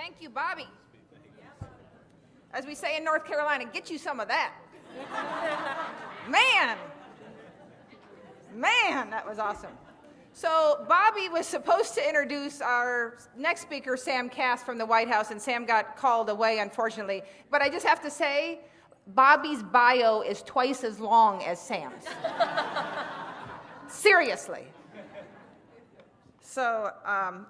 Thank you, Bobby. As we say in North Carolina, get you some of that. Man, that was awesome. So Bobby was supposed to introduce our next speaker, Sam Kass from the White House, and Sam got called away, unfortunately. But I just have to say, Bobby's bio is twice as long as Sam's. Seriously. So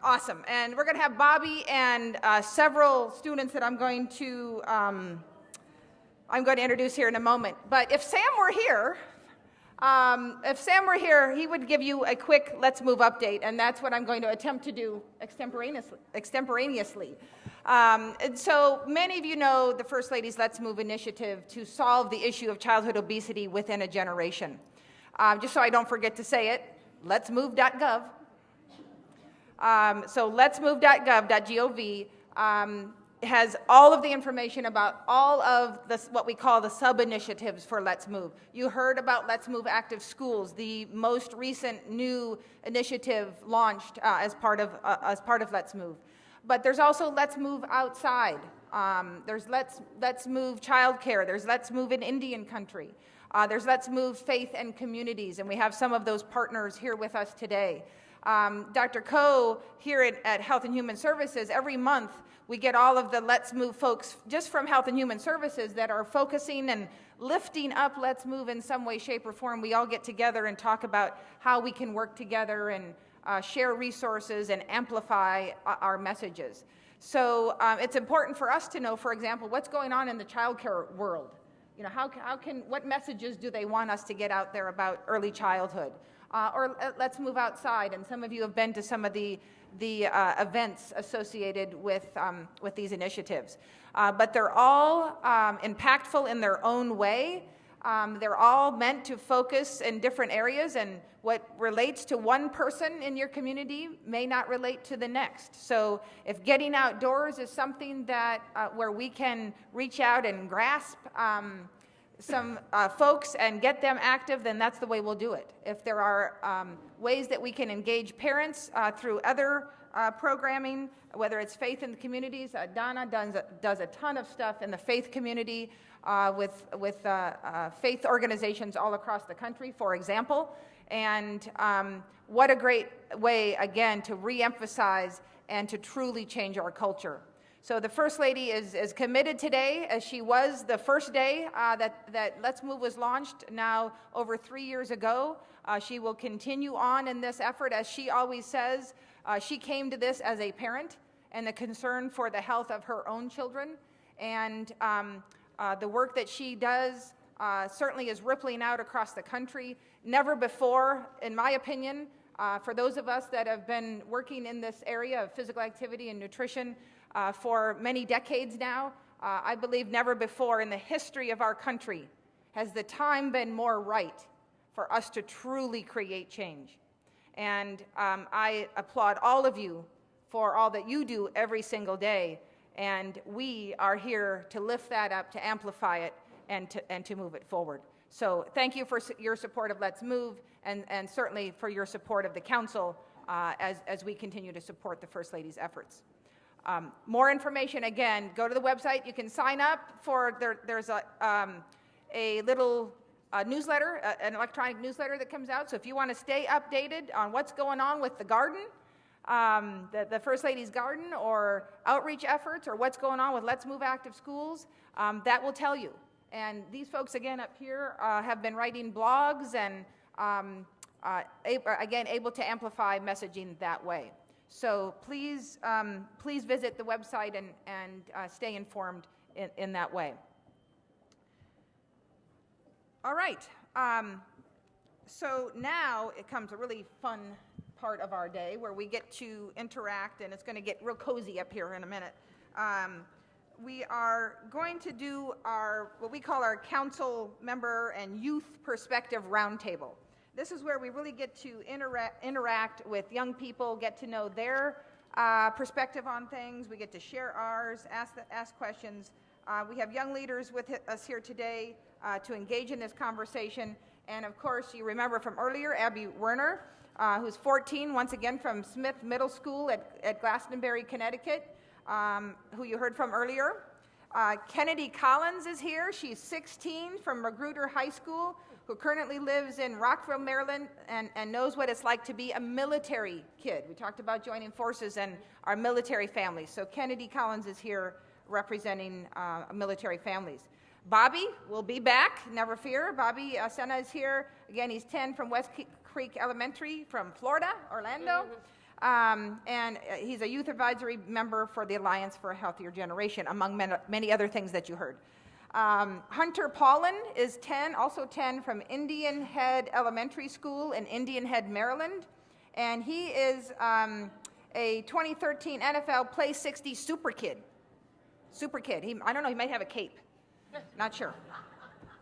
awesome. And we're going to have Bobby and several students that I'm going to introduce here in a moment. But if Sam were here, he would give you a quick Let's Move update, and that's what I'm going to attempt to do extemporaneously. And so many of you know the First Lady's Let's Move initiative to solve the issue of childhood obesity within a generation. Just so I don't forget to say it, letsmove.gov. So letsmove.gov has all of the information about all of what we call the sub-initiatives for Let's Move. You heard about Let's Move Active Schools, the most recent new initiative launched as part of Let's Move. But there's also Let's Move Outside. There's Let's Move Childcare. There's Let's Move in Indian Country. There's Let's Move Faith and Communities, and we have some of those partners here with us today. Dr. Coe here at Health and Human Services, every month we get all of the Let's Move folks just from Health and Human Services that are focusing and lifting up Let's Move in some way, shape, or form. We all get together and talk about how we can work together and share resources and amplify our messages. So it's important for us to know, for example, what's going on in the childcare world. You know, what messages do they want us to get out there about early childhood? Or Let's Move Outside, and some of you have been to some of the events associated with these initiatives. But they're all impactful in their own way. They're all meant to focus in different areas, and what relates to one person in your community may not relate to the next. So if getting outdoors is something that where we can reach out and grasp some folks and get them active, then that's the way we'll do it. If there are ways that we can engage parents through other programming, whether it's faith in the communities, Donna does a ton of stuff in the faith community with faith organizations all across the country, for example. And what a great way, again, to reemphasize and to truly change our culture. So the First Lady is committed today, as she was the first day that Let's Move was launched, now over 3 years ago. She will continue on in this effort. As she always says, she came to this as a parent and the concern for the health of her own children. And the work that she does certainly is rippling out across the country. Never before, in my opinion, for those of us that have been working in this area of physical activity and nutrition for many decades now, I believe never before in the history of our country has the time been more right for us to truly create change. And I applaud all of you for all that you do every single day, and we are here to lift that up, to amplify it, and to move it forward. So thank you for your support of Let's Move, and certainly for your support of the Council as we continue to support the First Lady's efforts. More information, again, go to the website. You can sign up for, there's a little newsletter, an electronic newsletter that comes out. So if you want to stay updated on what's going on with the garden, the First Lady's Garden, or outreach efforts, or what's going on with Let's Move Active Schools, that will tell you. And these folks, again, up here have been writing blogs and, again, able to amplify messaging that way. So please visit the website and stay informed in that way. All right. So now it comes a really fun part of our day where we get to interact, and it's going to get real cozy up here in a minute. We are going to do what we call our council member and youth perspective roundtable. This is where we really get to interact with young people, get to know their perspective on things. We get to share ours, ask questions. We have young leaders with us here today to engage in this conversation. And of course, you remember from earlier, Abby Werner, who's 14, once again from Smith Middle School at Glastonbury, Connecticut. who you heard from earlier. Kennedy Collins is here. She's 16 from Magruder High School, who currently lives in Rockville, Maryland, and knows what it's like to be a military kid. We talked about joining forces and our military families. So Kennedy Collins is here representing military families. Bobby will be back, never fear. Bobby Sena is here. Again, he's 10 from West Creek Elementary from Florida, Orlando. And he's a youth advisory member for the Alliance for a Healthier Generation, among many other things that you heard. Hunter Paulin is 10, also 10 from Indian Head Elementary School in Indian Head, Maryland. And he is a 2013 NFL Play 60 super kid. Super kid. I don't know, he might have a cape. Not sure.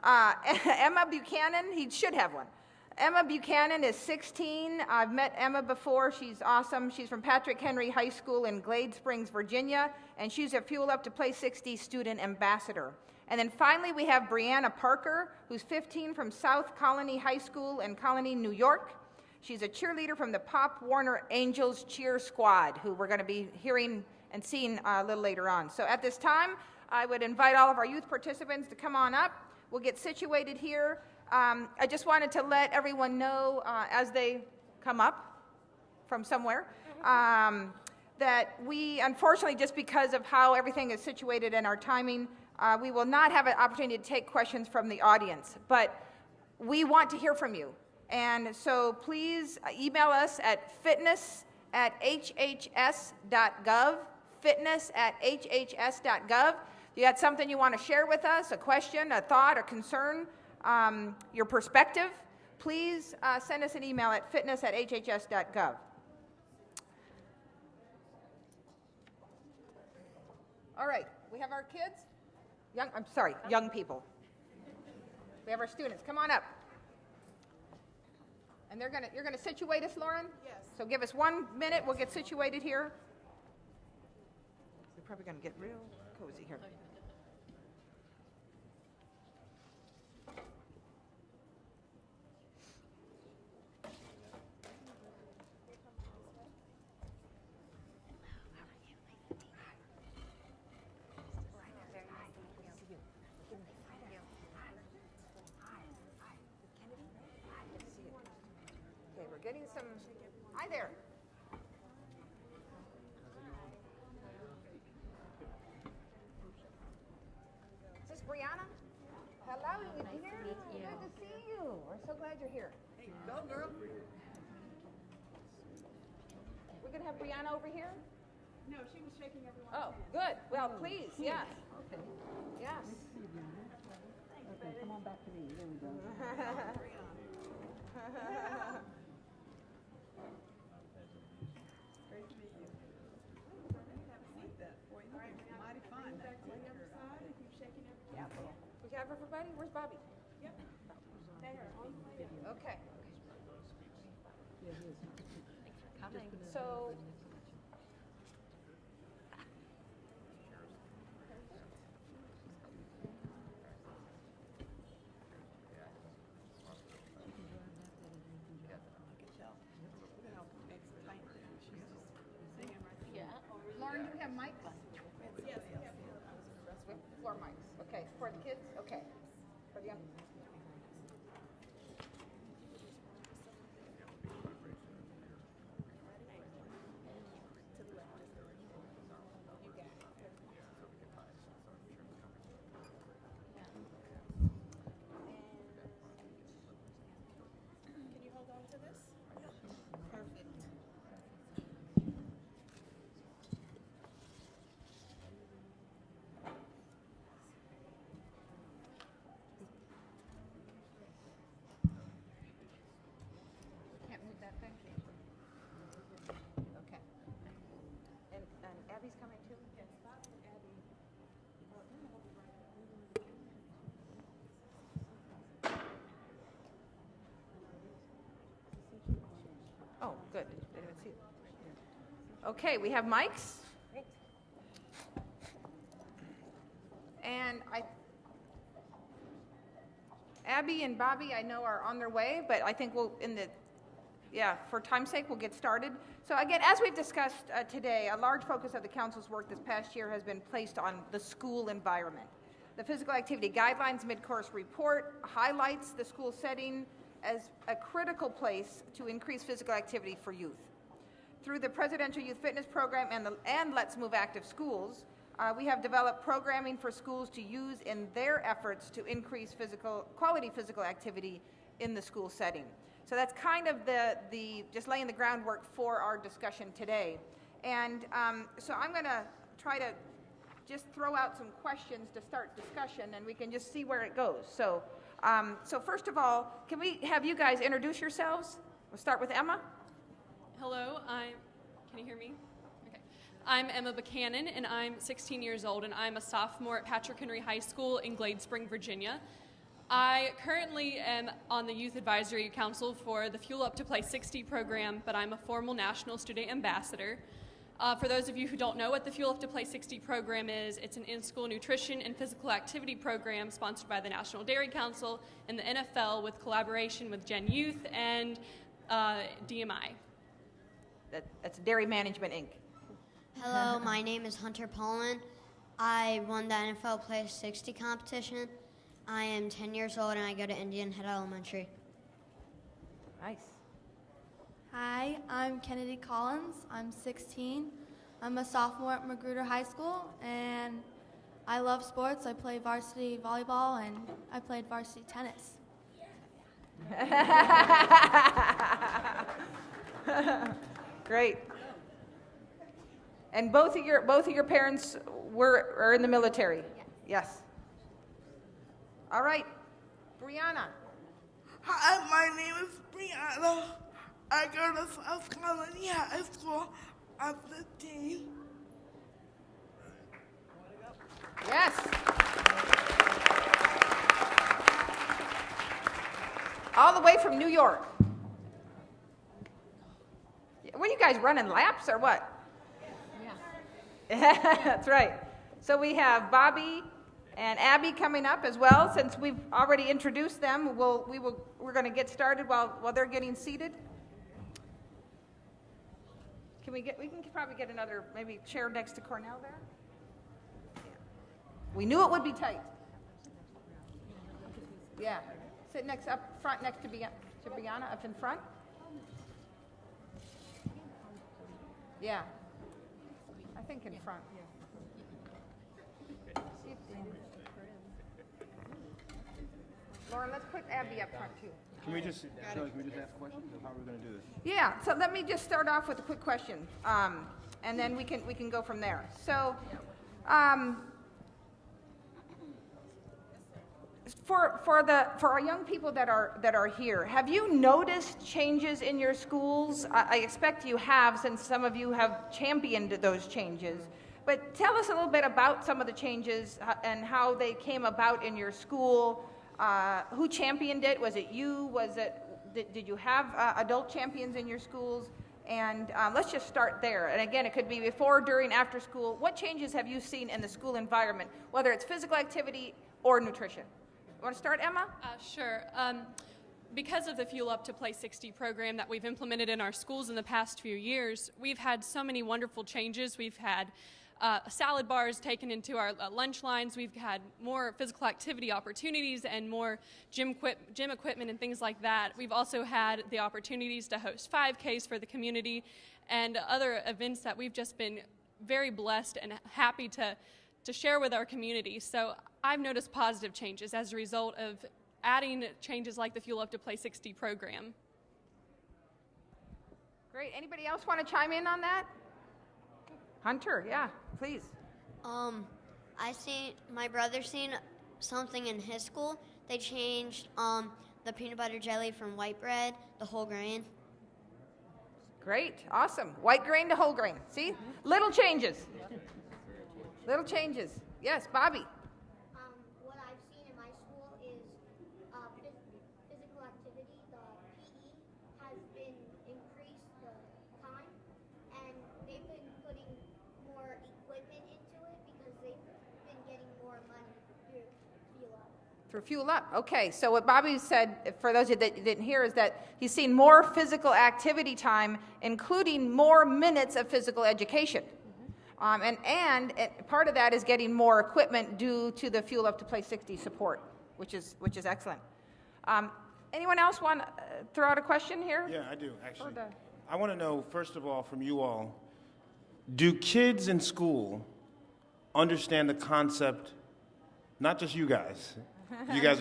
Emma Buchanan, he should have one. Emma Buchanan is 16. I've met Emma before. She's awesome. She's from Patrick Henry High School in Glade Springs, Virginia, and she's a Fuel Up to Play 60 student ambassador. And then finally, we have Brianna Parker, who's 15 from South Colony High School in Colony, New York. She's a cheerleader from the Pop Warner Angels Cheer Squad, who we're going to be hearing and seeing a little later on. So at this time, I would invite all of our youth participants to come on up. We'll get situated here. I just wanted to let everyone know as they come up from somewhere that we, unfortunately, just because of how everything is situated in our timing, we will not have an opportunity to take questions from the audience. But we want to hear from you. And so please email us at fitness@hhs.gov, fitness@hhs.gov. If you got something you want to share with us, a question, a thought, a concern, your perspective, please send us an email at fitness@hhs.gov. All right, we have our kids. Young people. We have our students. Come on up. And you're gonna situate us, Lauren? Yes. So give us 1 minute. We'll get situated here. We're probably gonna get real cozy here. Getting some. Hi there. Is this Brianna? Hello, you here? Good to see you. We're so glad you're here. Hey, go girl. We're gonna have Brianna over here. No, she was shaking everyone. Oh, good. Well, please, yes. Okay. Yes. Okay, come on back to me. There we go. Great to meet you. Have a seat there for you. Mighty fun. Back to the other side and keep shaking everyone. We have everybody? Where's Bobby? Yep. There. Okay. Yeah, he is. So. Lauren, do you have mics? Yes. Floor mics. Okay. For the kids? Okay. For the young. Can you hold on to this? Perfect. Can't move that thing? Okay. And Abby's coming too? Yes, Bob and Abby. Oh, good. Didn't even see it. Okay, we have mics. And Abby and Bobby, I know, are on their way, but I think we'll, Yeah, for time's sake, we'll get started. So again, as we've discussed today, a large focus of the council's work this past year has been placed on the school environment. The physical activity guidelines mid-course report highlights the school setting as a critical place to increase physical activity for youth. Through the Presidential Youth Fitness Program and Let's Move Active Schools, we have developed programming for schools to use in their efforts to increase quality physical activity in the school setting. So that's kind of the just laying the groundwork for our discussion today. And so I'm going to try to just throw out some questions to start discussion, and we can just see where it goes. So, so first of all, can we have you guys introduce yourselves? We'll start with Emma. Hello, can you hear me? Okay. I'm Emma Buchanan, and I'm 16 years old, and I'm a sophomore at Patrick Henry High School in Glade Spring, Virginia. I currently am on the Youth Advisory Council for the Fuel Up to Play 60 program, but I'm a formal National Student Ambassador. For those of you who don't know what the Fuel Up to Play 60 program is, it's an in-school nutrition and physical activity program sponsored by the National Dairy Council and the NFL with collaboration with Gen Youth and DMI. That's Dairy Management, Inc. Hello, my name is Hunter Pollin. I won the NFL Play 60 competition. I am 10 years old and I go to Indian Head Elementary. Nice. Hi, I'm Kennedy Collins. I'm 16. I'm a sophomore at Magruder High School, and I love sports. I play varsity volleyball, and I played varsity tennis. Great. And both of your parents are in the military? Yes. All right, Brianna. Hi, my name is Brianna. I go to South Colony High School. I'm 15. Yes. All the way from New York. What are you guys running laps or what? Yeah. That's right. So we have Bobby and Abby coming up as well. Since we've already introduced them, we're going to get started while they're getting seated. We can probably get another maybe chair next to Cornell there. Yeah. We knew it would be tight. Yeah. Sit up front next to Brianna up in front. Yeah. I think in front. Lauren, let's put Abby up front too. Can we just ask questions, or how are we going to do this? Yeah, so let me just start off with a quick question, and then we can go from there. So, for our young people that are here, have you noticed changes in your schools? I expect you have, since some of you have championed those changes. But tell us a little bit about some of the changes and how they came about in your school. Who championed it? Was it you? Did you have adult champions in your schools? And let's just start there. And again, it could be before, during, after school. What changes have you seen in the school environment, whether it's physical activity or nutrition? You want to start, Emma? Sure. Because of the Fuel Up to Play 60 program that we've implemented in our schools in the past few years, we've had so many wonderful changes. We've had salad bars taken into our lunch lines. We've had more physical activity opportunities and more gym equipment and things like that. We've also had the opportunities to host 5Ks for the community and other events that we've just been very blessed and happy to share with our community. So I've noticed positive changes as a result of adding changes like the Fuel Up to Play 60 program. Great. Anybody else want to chime in on that? Hunter, yeah, please. My brother seen something in his school. They changed the peanut butter jelly from white bread to whole grain. Great, awesome. White grain to whole grain. See? Little changes. Little changes. Yes, Bobby. What I've seen in my school is physical activity. The PE has been increased the time, and they've been putting more equipment into it because they've been getting more money through Fuel Up. Through Fuel Up. Okay, so what Bobby said, for those of you that didn't hear, is that he's seen more physical activity time, including more minutes of physical education. And part of that is getting more equipment due to the Fuel Up to Play 60 support, which is excellent. Anyone else want to throw out a question here? Yeah, I do, actually. I want to know, first of all, from you all, do kids in school understand the concept, not just you guys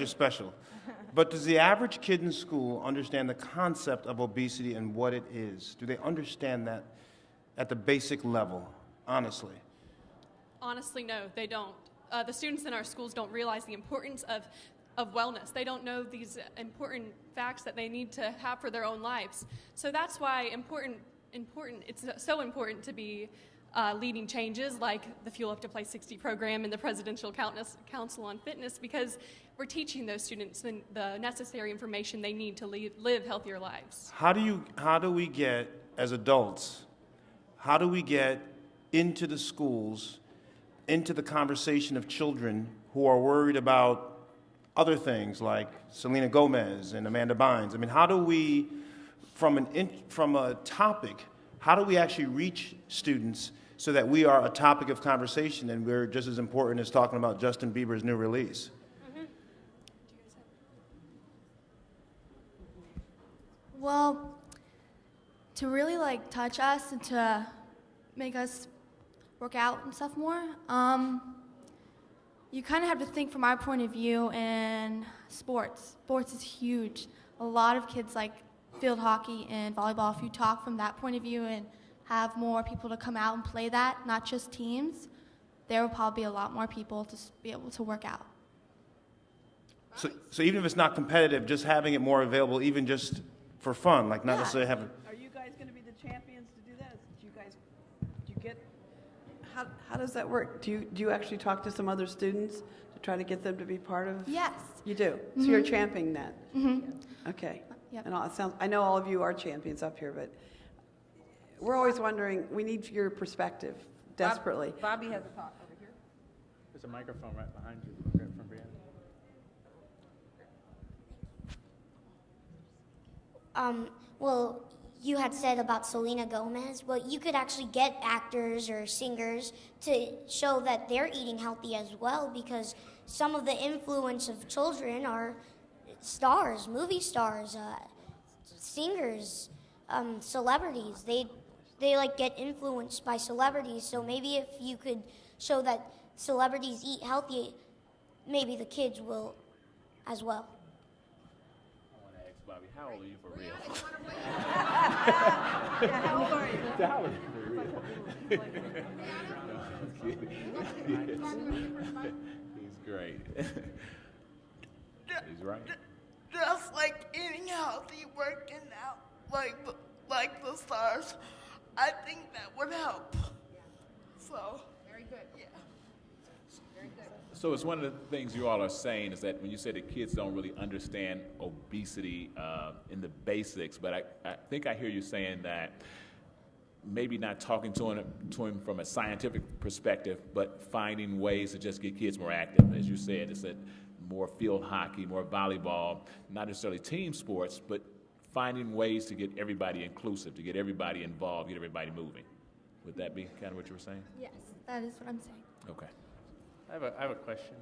are special, but does the average kid in school understand the concept of obesity and what it is? Do they understand that at the basic level, honestly? Honestly, no, they don't. The students in our schools don't realize the importance of wellness. They don't know these important facts that they need to have for their own lives. So that's why it's so important to be leading changes like the Fuel Up to Play 60 program and the Presidential Council on Fitness, because we're teaching those students the necessary information they need to live healthier lives. How do we get, as adults, how do we get into the schools, into the conversation of children who are worried about other things like Selena Gomez and Amanda Bynes? I mean, how do we, from a topic, how do we actually reach students so that we are a topic of conversation and we're just as important as talking about Justin Bieber's new release? Well, to really touch us and to make us work out and stuff more, you kind of have to think from our point of view in sports. Sports is huge. A lot of kids like field hockey and volleyball. If you talk from that point of view and have more people to come out and play that, not just teams, there will probably be a lot more people to be able to work out. So even if it's not competitive, just having it more available, even just for fun, like not necessarily having... Are you guys going to be the champions to do that? Do you get, how does that work? Do you actually talk to some other students to try to get them to be part of? Yes. You do? So you're championing that? Okay. Yep. And I know all of you are champions up here, but we're always wondering, we need your perspective desperately. Bobby has a thought over here. There's a microphone right behind you from Brianna. Well, you had said about Selena Gomez. Well, you could actually get actors or singers to show that they're eating healthy as well, because some of the influence of children are stars, movie stars, singers, celebrities. They get influenced by celebrities. So maybe if you could show that celebrities eat healthy, maybe the kids will as well. Bobby, how old are you for real? Yeah, how old are you? How old are you for real? He's great. He's right. Just like eating healthy, working out like the stars. I think that would help. So, Very good. yeah. Very good. So it's one of the things you all are saying is that when you say the kids don't really understand obesity in the basics, but I think I hear you saying that maybe not talking to him from a scientific perspective, but finding ways to just get kids more active. As you said, it's more field hockey, more volleyball, not necessarily team sports, but finding ways to get everybody inclusive, to get everybody involved, get everybody moving. Would that be kind of what you were saying? Yes, that is what I'm saying. Okay. I have a question.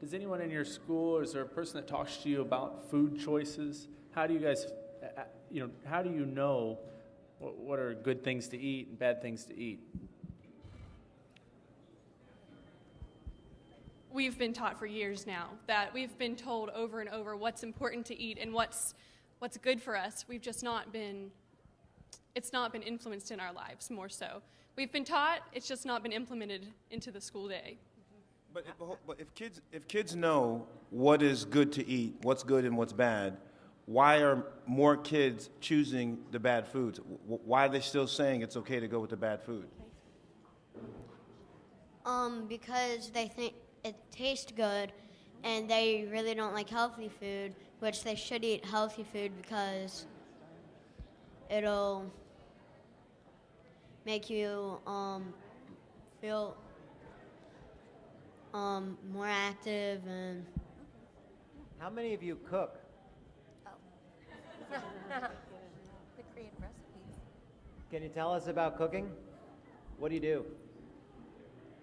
Does anyone in your school, or is there a person that talks to you about food choices? How do you guys, how do you know what are good things to eat and bad things to eat? We've been taught for years now that we've been told over and over what's important to eat and what's good for us. We've just it's not been influenced in our lives more so. We've been taught, it's just not been implemented into the school day. But if kids know what is good to eat, what's good and what's bad, why are more kids choosing the bad foods? Why are they still saying it's okay to go with the bad food? Because they think it tastes good, and they really don't like healthy food, which they should eat healthy food because it'll make you feel more active and How many of you cook? The creative recipes. Can you tell us about cooking? What do you do?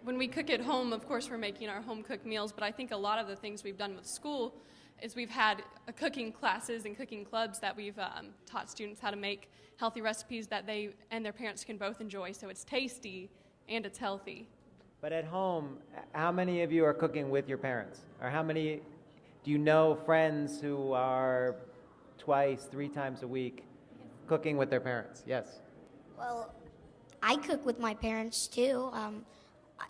When we cook at home, of course, we're making our home cooked meals, but I think a lot of the things we've done with school is we've had cooking classes and cooking clubs that we've taught students how to make healthy recipes that they and their parents can both enjoy, so it's tasty and it's healthy. But at home, how many of you are cooking with your parents? Or how many do you know friends who are twice, 3 times a week cooking with their parents? Yes. Well, I cook with my parents too.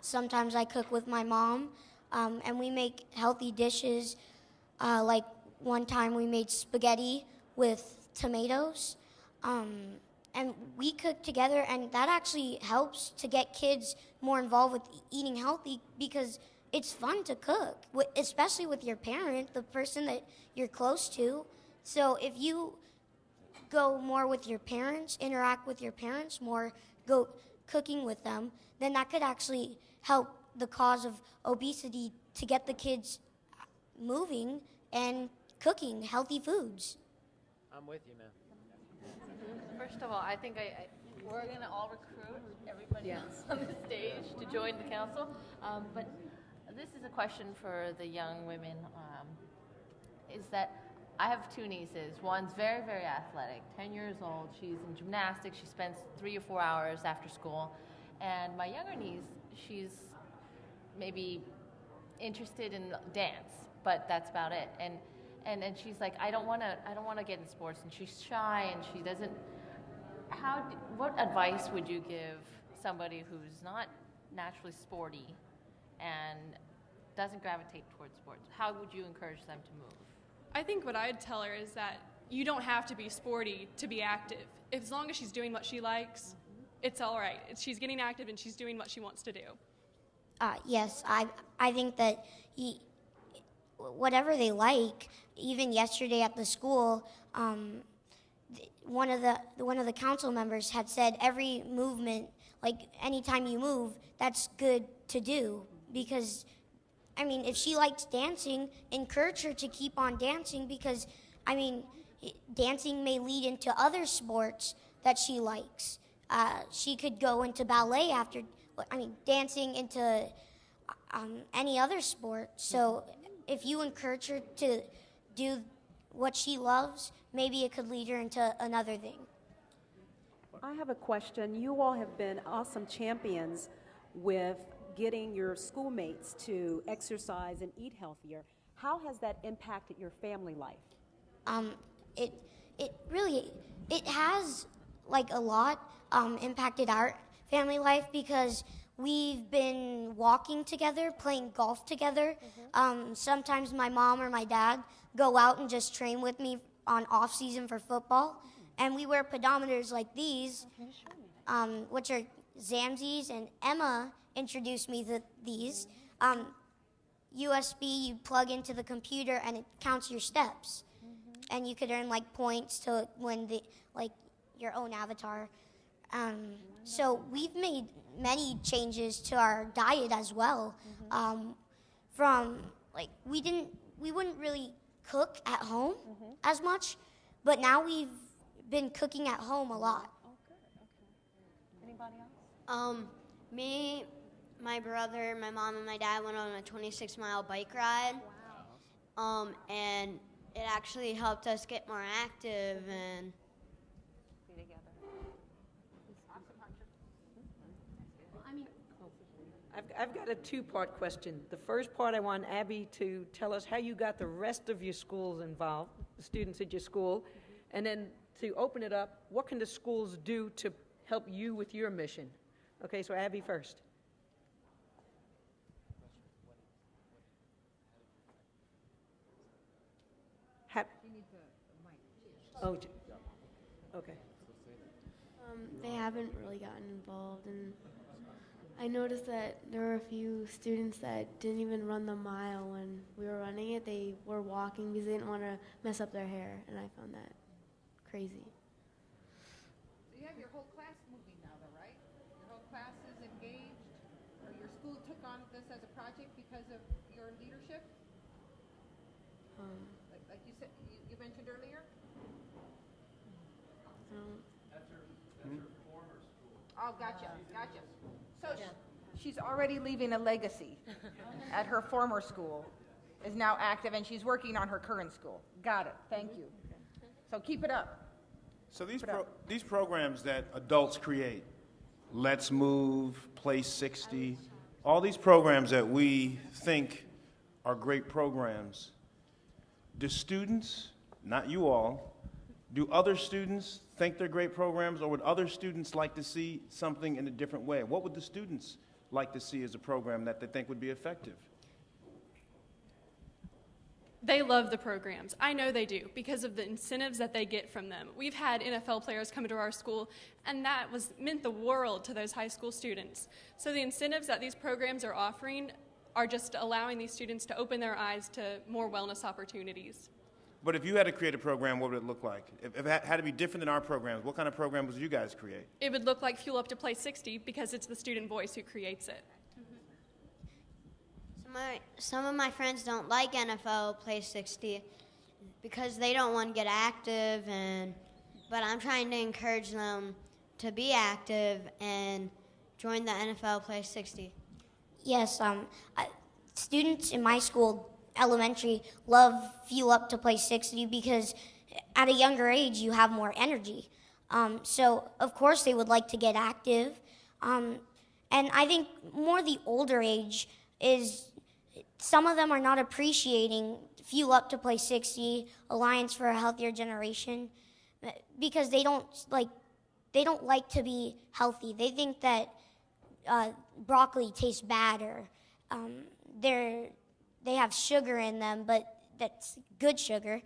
Sometimes I cook with my mom, and we make healthy dishes. Like one time we made spaghetti with tomatoes, and we cook together, and that actually helps to get kids more involved with eating healthy because it's fun to cook, especially with your parent, the person that you're close to. So if you go more with your parents, interact with your parents more, go cooking with them, then that could actually help the cause of obesity to get the kids moving and cooking healthy foods. I'm with you, man. First of all, I think we're going to all recruit everybody else on the stage to join the council. But this is a question for the young women, is that I have 2 nieces. One's very, very athletic, 10 years old. She's in gymnastics. She spends 3 or 4 hours after school. And my younger niece, she's maybe interested in dance, but that's about it. And she's like, I don't want to get in sports, and she's shy, and she doesn't. What advice would you give somebody who's not naturally sporty and doesn't gravitate towards sports? How would you encourage them to move? I think what I'd tell her is that you don't have to be sporty to be active. As long as she's doing what she likes, it's all right. She's getting active and she's doing what she wants to do. Yes, I think that whatever they like. Even yesterday at the school, one of the council members had said every movement, like anytime you move, that's good to do because. I mean, if she likes dancing, encourage her to keep on dancing because, I mean, dancing may lead into other sports that she likes. She could go into ballet after, dancing into any other sport. So if you encourage her to do what she loves, maybe it could lead her into another thing. I have a question. You all have been awesome champions with getting your schoolmates to exercise and eat healthier. How has that impacted your family life? It really has like a lot impacted our family life because we've been walking together, playing golf together. Sometimes my mom or my dad go out and just train with me on off season for football, and we wear pedometers like these, which are Zamzies, and Emma introduced me to these. USB, you plug into the computer and it counts your steps. And you could earn like points to win your own avatar. So we've made many changes to our diet as well. From we wouldn't really cook at home as much, but now we've been cooking at home a lot. Anybody else? Me, my brother, my mom, and my dad went on a 26-mile bike ride. Wow. And it actually helped us get more active and Be together. I've got a 2-part question. The first part, I want Abby to tell us how you got the rest of your schools involved, the students at your school, and then to open it up, what can the schools do to help you with your mission? Okay, so Abby first. Okay. They haven't really gotten involved, and I noticed that there were a few students that didn't even run the mile when we were running it. They were walking because they didn't want to mess up their hair, and I found that crazy. So you have your whole class moving now, though, right? Your whole class is engaged, or your school took on this as a project because of your leadership? you mentioned earlier? Oh, gotcha. So she's already leaving a legacy at her former school, is now active, and she's working on her current school. Got it. Thank you. So keep it up. So these programs that adults create, Let's Move, Play 60, all these programs that we think are great programs, do students, not you all, do other students think they're great programs, or would other students like to see something in a different way? What would the students like to see as a program that they think would be effective? They love the programs. I know they do because of the incentives that they get from them. We've had NFL players come to our school, and that meant the world to those high school students. So the incentives that these programs are offering are just allowing these students to open their eyes to more wellness opportunities. But if you had to create a program, what would it look like? If it had to be different than our programs, what kind of programs would you guys create? It would look like Fuel Up to Play 60 because it's the student voice who creates it. Some of my friends don't like NFL Play 60 because they don't want to get active, but I'm trying to encourage them to be active and join the NFL Play 60. Yes, students in my school, elementary, love Fuel Up to Play 60 because at a younger age you have more energy. So of course they would like to get active. And I think more the older age is some of them are not appreciating Fuel Up to Play 60, Alliance for a Healthier Generation, because they don't like to be healthy. They think that broccoli tastes bad, or they have sugar in them, but that's good sugar,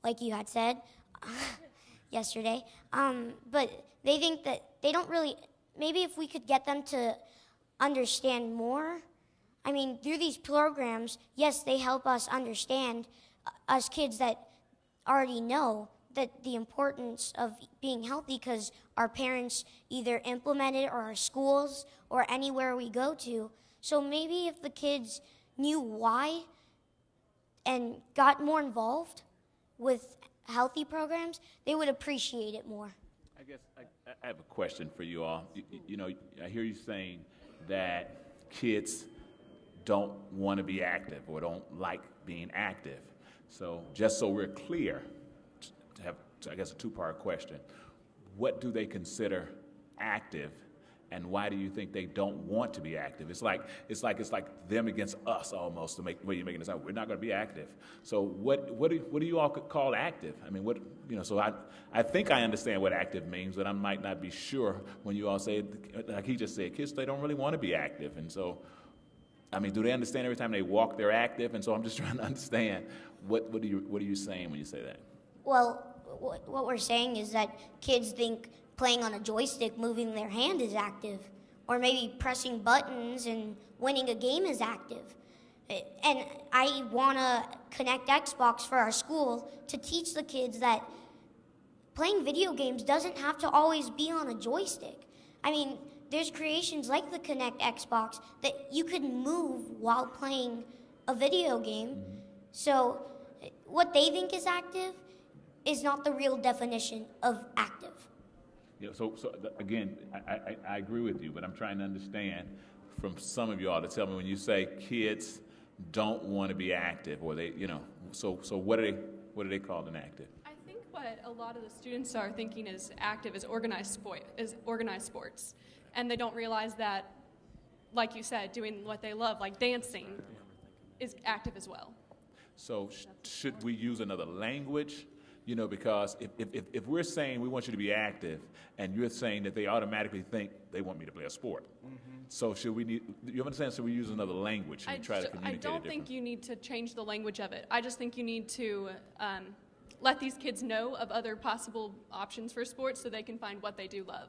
like you had said yesterday. But they think that they don't really, maybe if we could get them to understand more. I mean, through these programs, yes, they help us understand, us kids that already know that the importance of being healthy because our parents either implement it or our schools or anywhere we go to. So maybe if the kids knew why and got more involved with healthy programs, they would appreciate it more. I guess I have a question for you all. You know, I hear you saying that kids don't want to be active or don't like being active. So just so we're clear, to have, I guess, a two-part question. What do they consider active, and why do you think they don't want to be active? It's like them against us almost. To make what you're making this out, we're not going to be active. So what do you all call active? I mean, So I think I understand what active means, but I might not be sure when you all say, like he just said, kids, they don't really want to be active, and so. I mean, do they understand every time they walk they're active? And so I'm just trying to understand what are you saying when you say that? Well, what we're saying is that kids think playing on a joystick, moving their hand is active, or maybe pressing buttons and winning a game is active. And I want to connect Xbox for our school to teach the kids that playing video games doesn't have to always be on a joystick. I mean, there's creations like the Kinect Xbox that you can move while playing a video game. So what they think is active is not the real definition of active. Yeah, so again, I agree with you, but I'm trying to understand from some of y'all to tell me when you say kids don't want to be active, or they, so what are they called inactive? I think what a lot of the students are thinking is active is organized sports. And they don't realize that, like you said, doing what they love, like dancing, is active as well. So should we use another language? Because if we're saying we want you to be active, and you're saying that they automatically think they want me to play a sport, so you understand? So we use another language and try to communicate it differently. I don't think you need to change the language of it. I just think you need to let these kids know of other possible options for sports so they can find what they do love.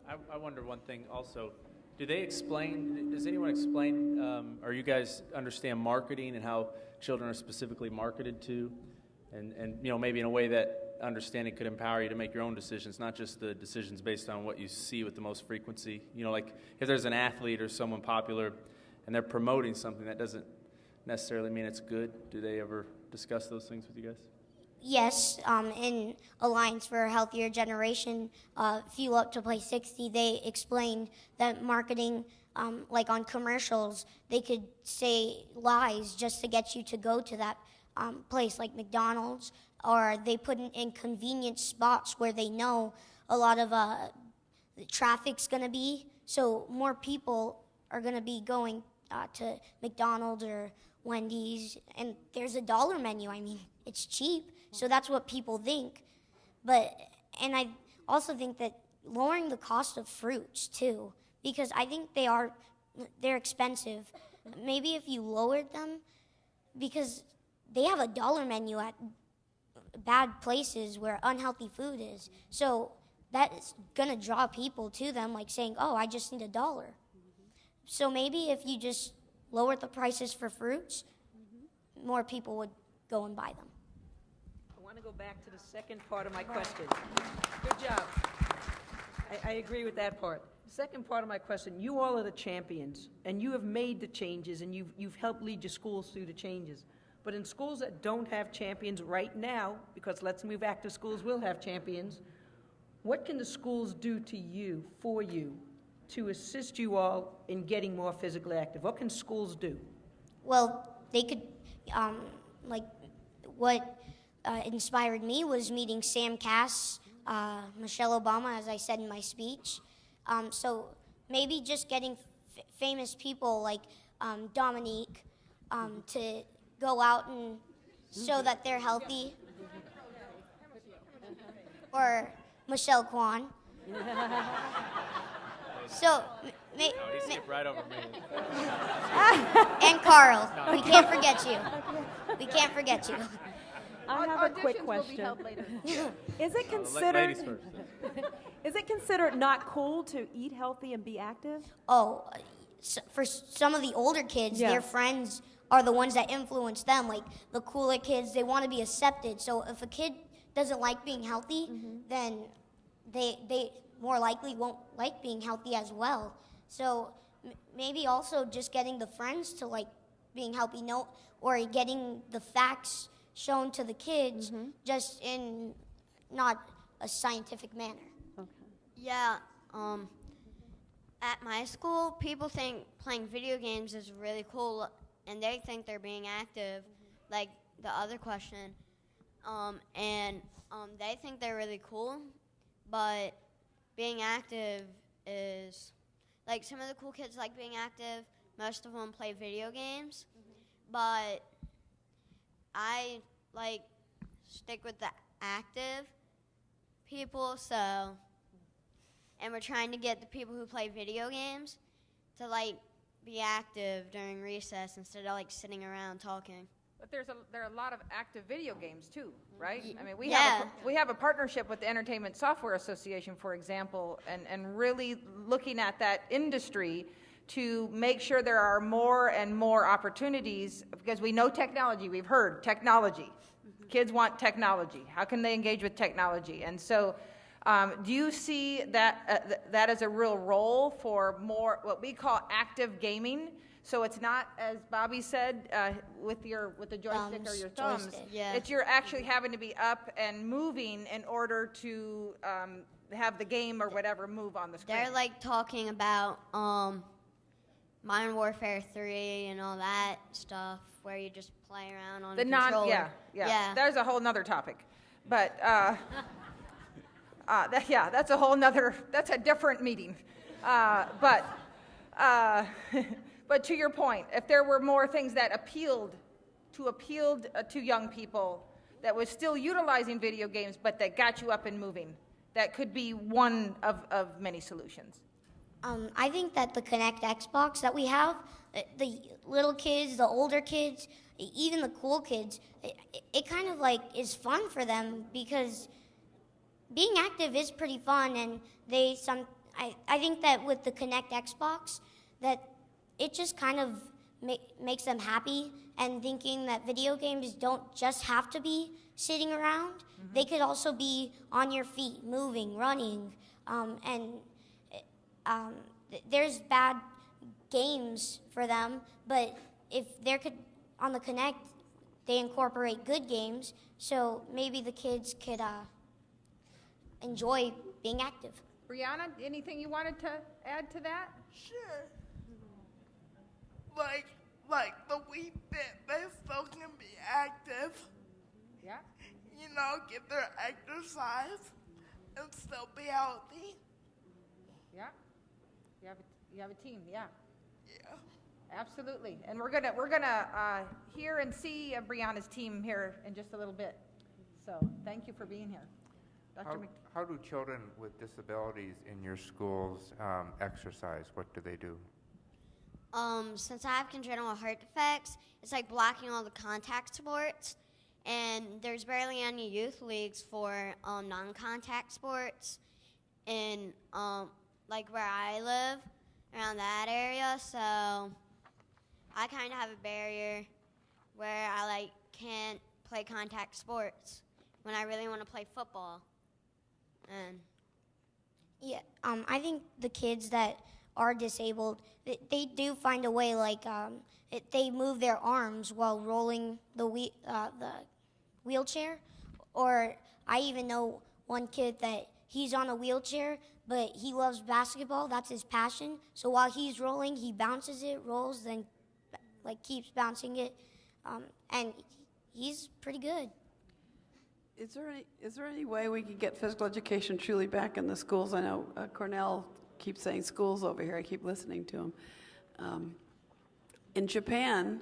I wonder one thing also. Does anyone explain, or you guys understand marketing and how children are specifically marketed to? And maybe in a way that understanding could empower you to make your own decisions, not just the decisions based on what you see with the most frequency. Like if there's an athlete or someone popular and they're promoting something, that doesn't necessarily mean it's good. Does discuss those things with you guys? Yes, in Alliance for a Healthier Generation, Fuel Up to Play 60, they explained that marketing, like on commercials, they could say lies just to get you to go to that place, like McDonald's, or they put in convenient spots where they know a lot of the traffic's going to be, so more people are going to be going to McDonald's or Wendy's, and there's a dollar menu. I mean, it's cheap. So that's what people think. And I also think that lowering the cost of fruits too, because I think they're expensive. Maybe if you lowered them, because they have a dollar menu at bad places where unhealthy food is. So that's gonna draw people to them, like saying, oh, I just need $1. So maybe if you just lowered the prices for fruits, more people would go and buy them. I want to go back to the second part of my question. Good job. I agree with that part. Second part of my question, you all are the champions, and you have made the changes, and you've helped lead your schools through the changes. But in schools that don't have champions right now, because Let's Move Active Schools will have champions, what can the schools do to you, for you, to assist you all in getting more physically active? What can schools do? Well, they could, like, what inspired me was meeting Sam Cass, Michelle Obama, as I said in my speech. So maybe just getting famous people like Dominique to go out and show that they're healthy. Or Michelle Kwan. So, he skipped right over me. and Carl. We can't forget you. We can't forget you. I have a quick question. Is it considered Ladies first. is it considered not cool to eat healthy and be active? Oh, for some of the older kids, Yes. their friends are the ones that influence them. Like the cooler kids, they want to be accepted. So if a kid doesn't like being healthy, then they more likely won't like being healthy as well. So maybe also just getting the friends to like being healthy, or getting the facts shown to the kids just in not a scientific manner. Yeah, at my school, people think playing video games is really cool, and they think they're being active, like the other question, and they think they're really cool, but being active is, like, some of the cool kids like being active, most of them play video games, but I, like, stick with the active people, so, and we're trying to get the people who play video games to, like, be active during recess instead of, like, sitting around talking. But there are a lot of active video games too, right? I mean, we Yeah. have a partnership with the Entertainment Software Association, for example, and really looking at that industry to make sure there are more and more opportunities, because we know technology. We've heard technology. Kids want technology. How can they engage with technology? And so, do you see that that as a real role for more what we call active gaming? So it's not, as Bobby said, with the joystick or your thumbs. Yeah. It's you're actually having to be up and moving in order to have the game or whatever move on the screen. They're, like, talking about Modern Warfare 3 and all that stuff, where you just play around on a controller. Yeah. There's a whole nother topic, but that's a whole nother. That's a different meeting, but to your point, if there were more things that appealed to young people that was still utilizing video games, but that got you up and moving, that could be one of many solutions. I think that the Kinect Xbox that we have, the little kids, the older kids, even the cool kids, it kind of like is fun for them, because being active is pretty fun, and I think that with the Kinect Xbox, that it just kind of makes them happy, and thinking that video games don't just have to be sitting around. They could also be on your feet, moving, running, and there's bad games for them, but if there could, on the Kinect, they incorporate good games, so maybe the kids could enjoy being active. Brianna, anything you wanted to add to that? Sure. Like the Wii Fit, they still can be active. Yeah. You know, get their exercise and still be healthy. Yeah. You have a team, yeah. Yeah. Absolutely. And we're gonna hear and see Brianna's team here in just a little bit. So thank you for being here. Dr. How do children with disabilities in your schools exercise? What do they do? Since I have congenital heart defects, it's like blocking all the contact sports, and there's barely any youth leagues for non-contact sports in like where I live, around that area. So I kind of have a barrier where I like can't play contact sports when I really want to play football. And Yeah, I think the kids that are disabled, they do find a way, like they move their arms while rolling the wheelchair. Or I even know one kid that he's on a wheelchair, but he loves basketball. That's his passion. So while he's rolling, he bounces it, rolls, then like keeps bouncing it, and he's pretty good. Is there any way we could get physical education truly back in the schools? I know Cornell keeps saying schools over here. I keep listening to him. In Japan,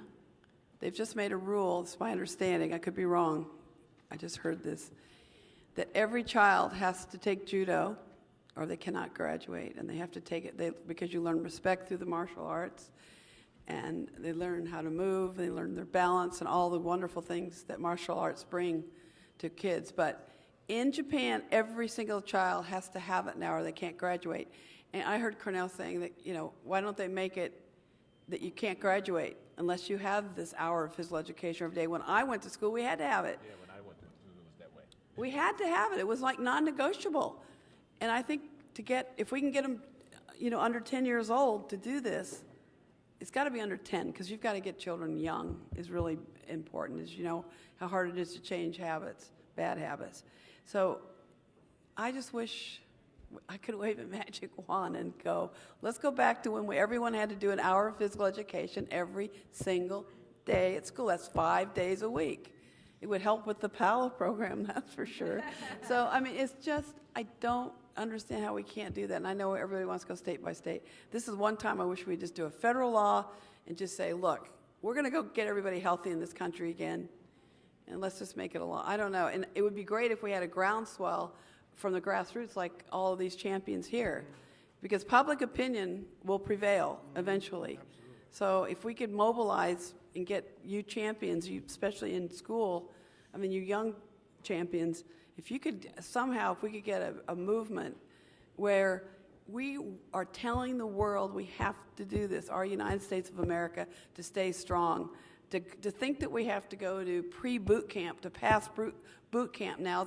they've just made a rule, it's my understanding, I could be wrong, I just heard this, that every child has to take judo or they cannot graduate, and they have to take it because you learn respect through the martial arts, and they learn how to move, they learn their balance and all the wonderful things that martial arts bring to kids. But in Japan, every single child has to have it now or they can't graduate. And I heard Cornell saying that, why don't they make it that you can't graduate unless you have this hour of physical education every day? When I went to school, we had to have it. Yeah, when I went to school, it was that way. We had to have it. It was like non-negotiable. And I think if we can get them, under 10 years old to do this, it's got to be under 10 because you've got to get children young is really important, as you know how hard it is to change habits, bad habits. So I just wish I could wave a magic wand and go, let's go back to when everyone had to do an hour of physical education every single day at school. That's 5 days a week. It would help with the PALA program, that's for sure. So, it's just, I don't understand how we can't do that. And I know everybody wants to go state by state. This is one time I wish we'd just do a federal law and just say, look, we're going to go get everybody healthy in this country again, and let's just make it a law. I don't know. And it would be great if we had a groundswell from the grassroots like all of these champions here, because public opinion will prevail eventually. So if we could mobilize and get you champions, especially in school, you young champions, if we could get a movement where we are telling the world we have to do this, our United States of America, to stay strong, to think that we have to go to pre-boot camp, to pass boot camp now,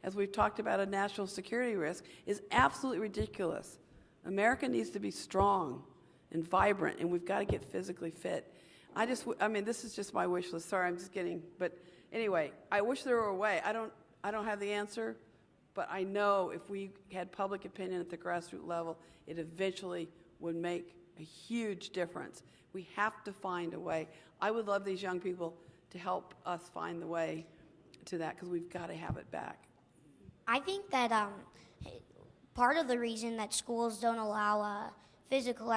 as we've talked about, a national security risk, is absolutely ridiculous. America needs to be strong and vibrant, and we've got to get physically fit. This is just my wish list. Sorry, I'm just kidding. But anyway, I wish there were a way. I don't have the answer, but I know if we had public opinion at the grassroots level, it eventually would make a huge difference. We have to find a way. I would love these young people to help us find the way to that, because we've got to have it back. I think that part of the reason that schools don't allow physical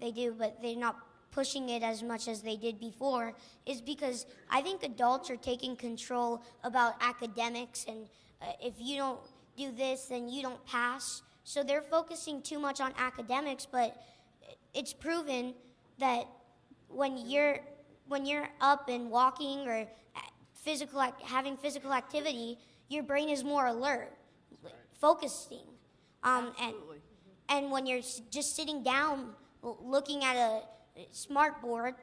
they do, but they're not pushing it as much as they did before, is because I think adults are taking control about academics, and if you don't do this, then you don't pass. So they're focusing too much on academics, but it's proven that when you're up and walking or having physical activity, your brain is more alert, focusing. And when you're just sitting down looking at a smart board,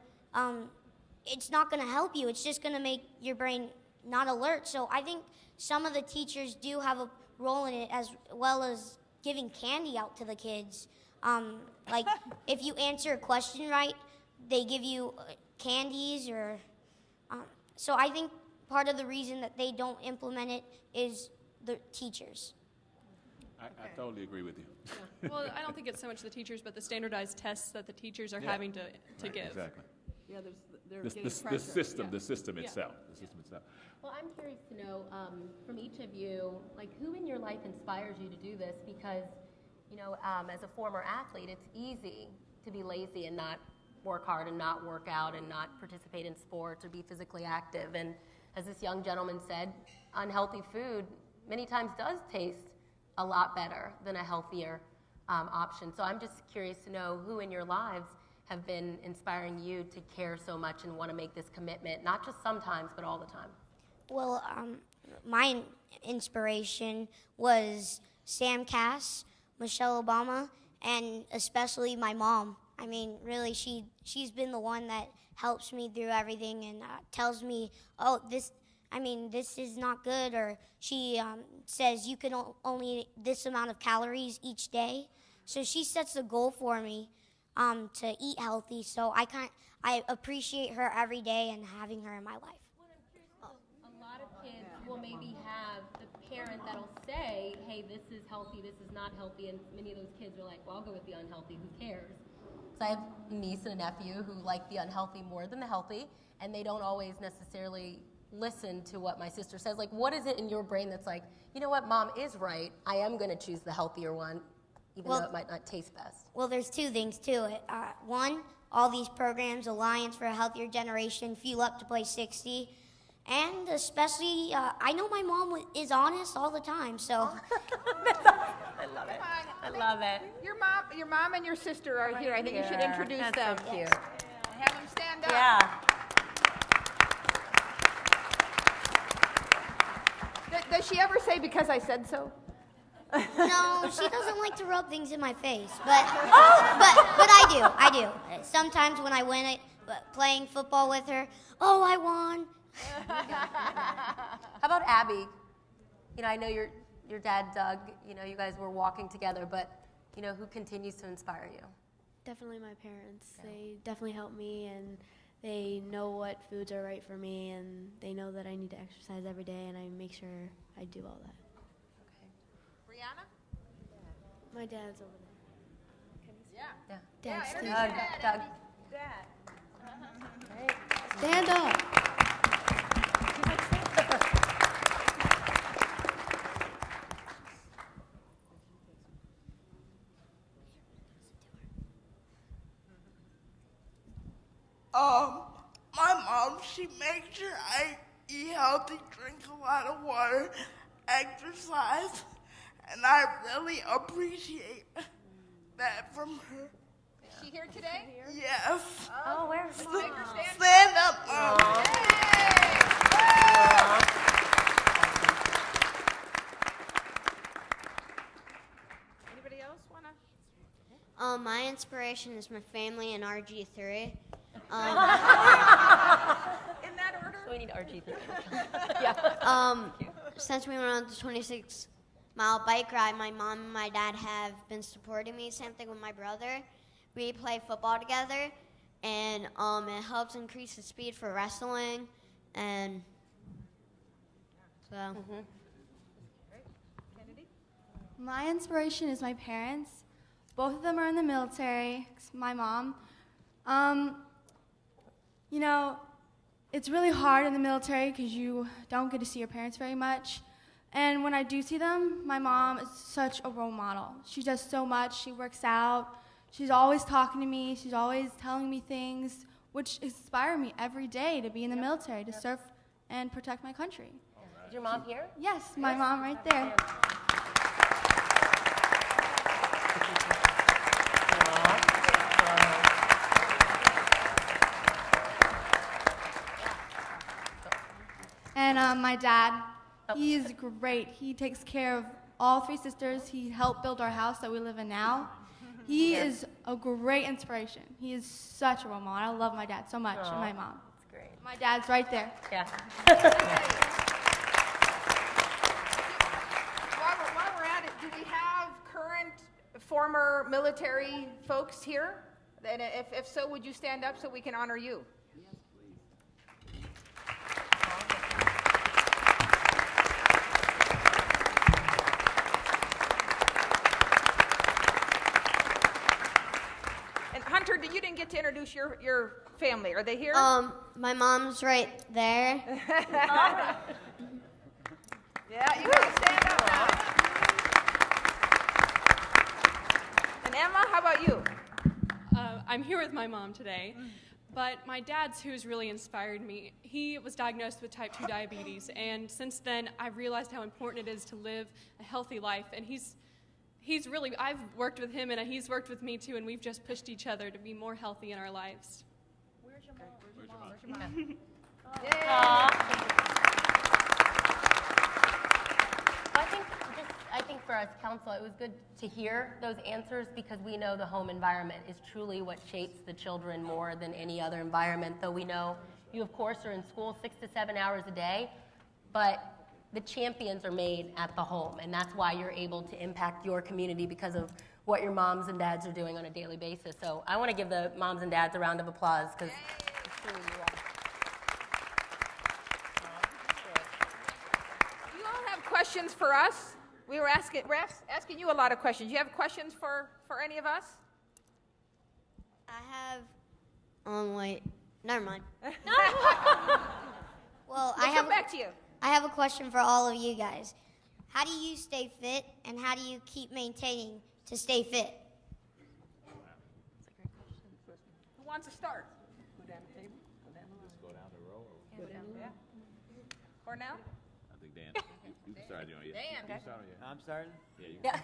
it's not going to help you. It's just going to make your brain not alert. So I think some of the teachers do have a role in it, as well as giving candy out to the kids. Like if you answer a question right, they give you candies, or so I think part of the reason that they don't implement it is the teachers. I totally agree with you. Well, I don't think it's so much the teachers, but the standardized tests that the teachers are having to give. Exactly. Yeah, they're The getting system pressure. itself. Yeah. The system itself. Well, I'm curious to know from each of you, like, who in your life inspires you to do this? Because, you know, as a former athlete, it's easy to be lazy and not work hard and not work out and not participate in sports or be physically active. And as this young gentleman said, unhealthy food many times does taste a lot better than a healthier option. So I'm just curious to know who in your lives have been inspiring you to care so much and want to make this commitment, not just sometimes, but all the time. Well, my inspiration was Sam Cass, Michelle Obama, and especially my mom. I mean, really, she's been the one that helps me through everything and tells me, oh, this is not good, or she says you can only eat this amount of calories each day. So she sets a goal for me to eat healthy. So I appreciate her every day and having her in my life. A lot of kids will maybe have the parent that'll say, hey, this is healthy, this is not healthy, and many of those kids are like, well, I'll go with the unhealthy, who cares? So I have a niece and a nephew who like the unhealthy more than the healthy, and they don't always necessarily listen to what my sister says. Like, what is it in your brain that's like, you know what, Mom is right, I am going to choose the healthier one, even though it might not taste best? Well, there's two things to it. One, all these programs, Alliance for a Healthier Generation, Fuel Up to Play 60, and especially, I know my mom is honest all the time, so. I love it. I love it. Your mom and your sister are here. I think you should introduce That's them. so cute. Have them stand up. Yeah. Does she ever say, because I said so? No, she doesn't like to rub things in my face, but I do. Sometimes when I win it, playing football with her, oh, I won. How about Abby? You know, I know your dad, Doug, you know, you guys were walking together, but, you know, who continues to inspire you? Definitely my parents. Yeah. They definitely help me, and they know what foods are right for me, and they know that I need to exercise every day, and I make sure I do all that. Okay. Brianna? My dad's over there. Yeah. Dad's Doug. Stand up. My mom, she makes sure I eat healthy, drink a lot of water, exercise, and I really appreciate that from her. Is she here today? Yes. Oh, where's Mom? Stand up, Mom. Anybody else want to? My inspiration is my family and RG3. In that order? So we need RG3. Since we went on the 26-mile bike ride, my mom and my dad have been supporting me. Same thing with my brother. We play football together, and it helps increase the speed for wrestling, and so. Kennedy? My inspiration is my parents. Both of them are in the military. My mom. You know, it's really hard in the military because you don't get to see your parents very much. And when I do see them, my mom is such a role model. She does so much. She works out. She's always talking to me. She's always telling me things, which inspire me every day to be in the military, to serve and protect my country. Is your mom here? Yes, my mom right there. And my dad, he is great. He takes care of all three sisters. He helped build our house that we live in now. He is a great inspiration. He is such a role model. I love my dad so much, and my mom. That's great. My dad's right there. Yeah. While we're at it, do we have current former military folks here? And if so, would you stand up so we can honor you? Hunter, you didn't get to introduce your family. Are they here? My mom's right there. Yeah, you gotta stand up now. And Emma, how about you? I'm here with my mom today, but my dad's who's really inspired me. He was diagnosed with type 2 diabetes, and since then I've realized how important it is to live a healthy life, and he's really, I've worked with him and he's worked with me too, and we've just pushed each other to be more healthy in our lives. Where's your mom? Where's your mom? I think for us council, it was good to hear those answers because we know the home environment is truly what shapes the children more than any other environment, though we know you, of course, are in school 6 to 7 hours a day, but the champions are made at the home, and that's why you're able to impact your community because of what your moms and dads are doing on a daily basis. So I want to give the moms and dads a round of applause because it's truly you all. Do you all have questions for us? We were asking you a lot of questions. You have questions for any of us? I have. Wait. Never mind. Well, We'll come back to you. I have a question for all of you guys. How do you stay fit, and how do you keep maintaining to stay fit? Who wants to start? Go down the table. Just go down the row. Yeah. Cornell? I think Dan. You can start doing it. Dan. I'm starting? Yeah, you Yeah.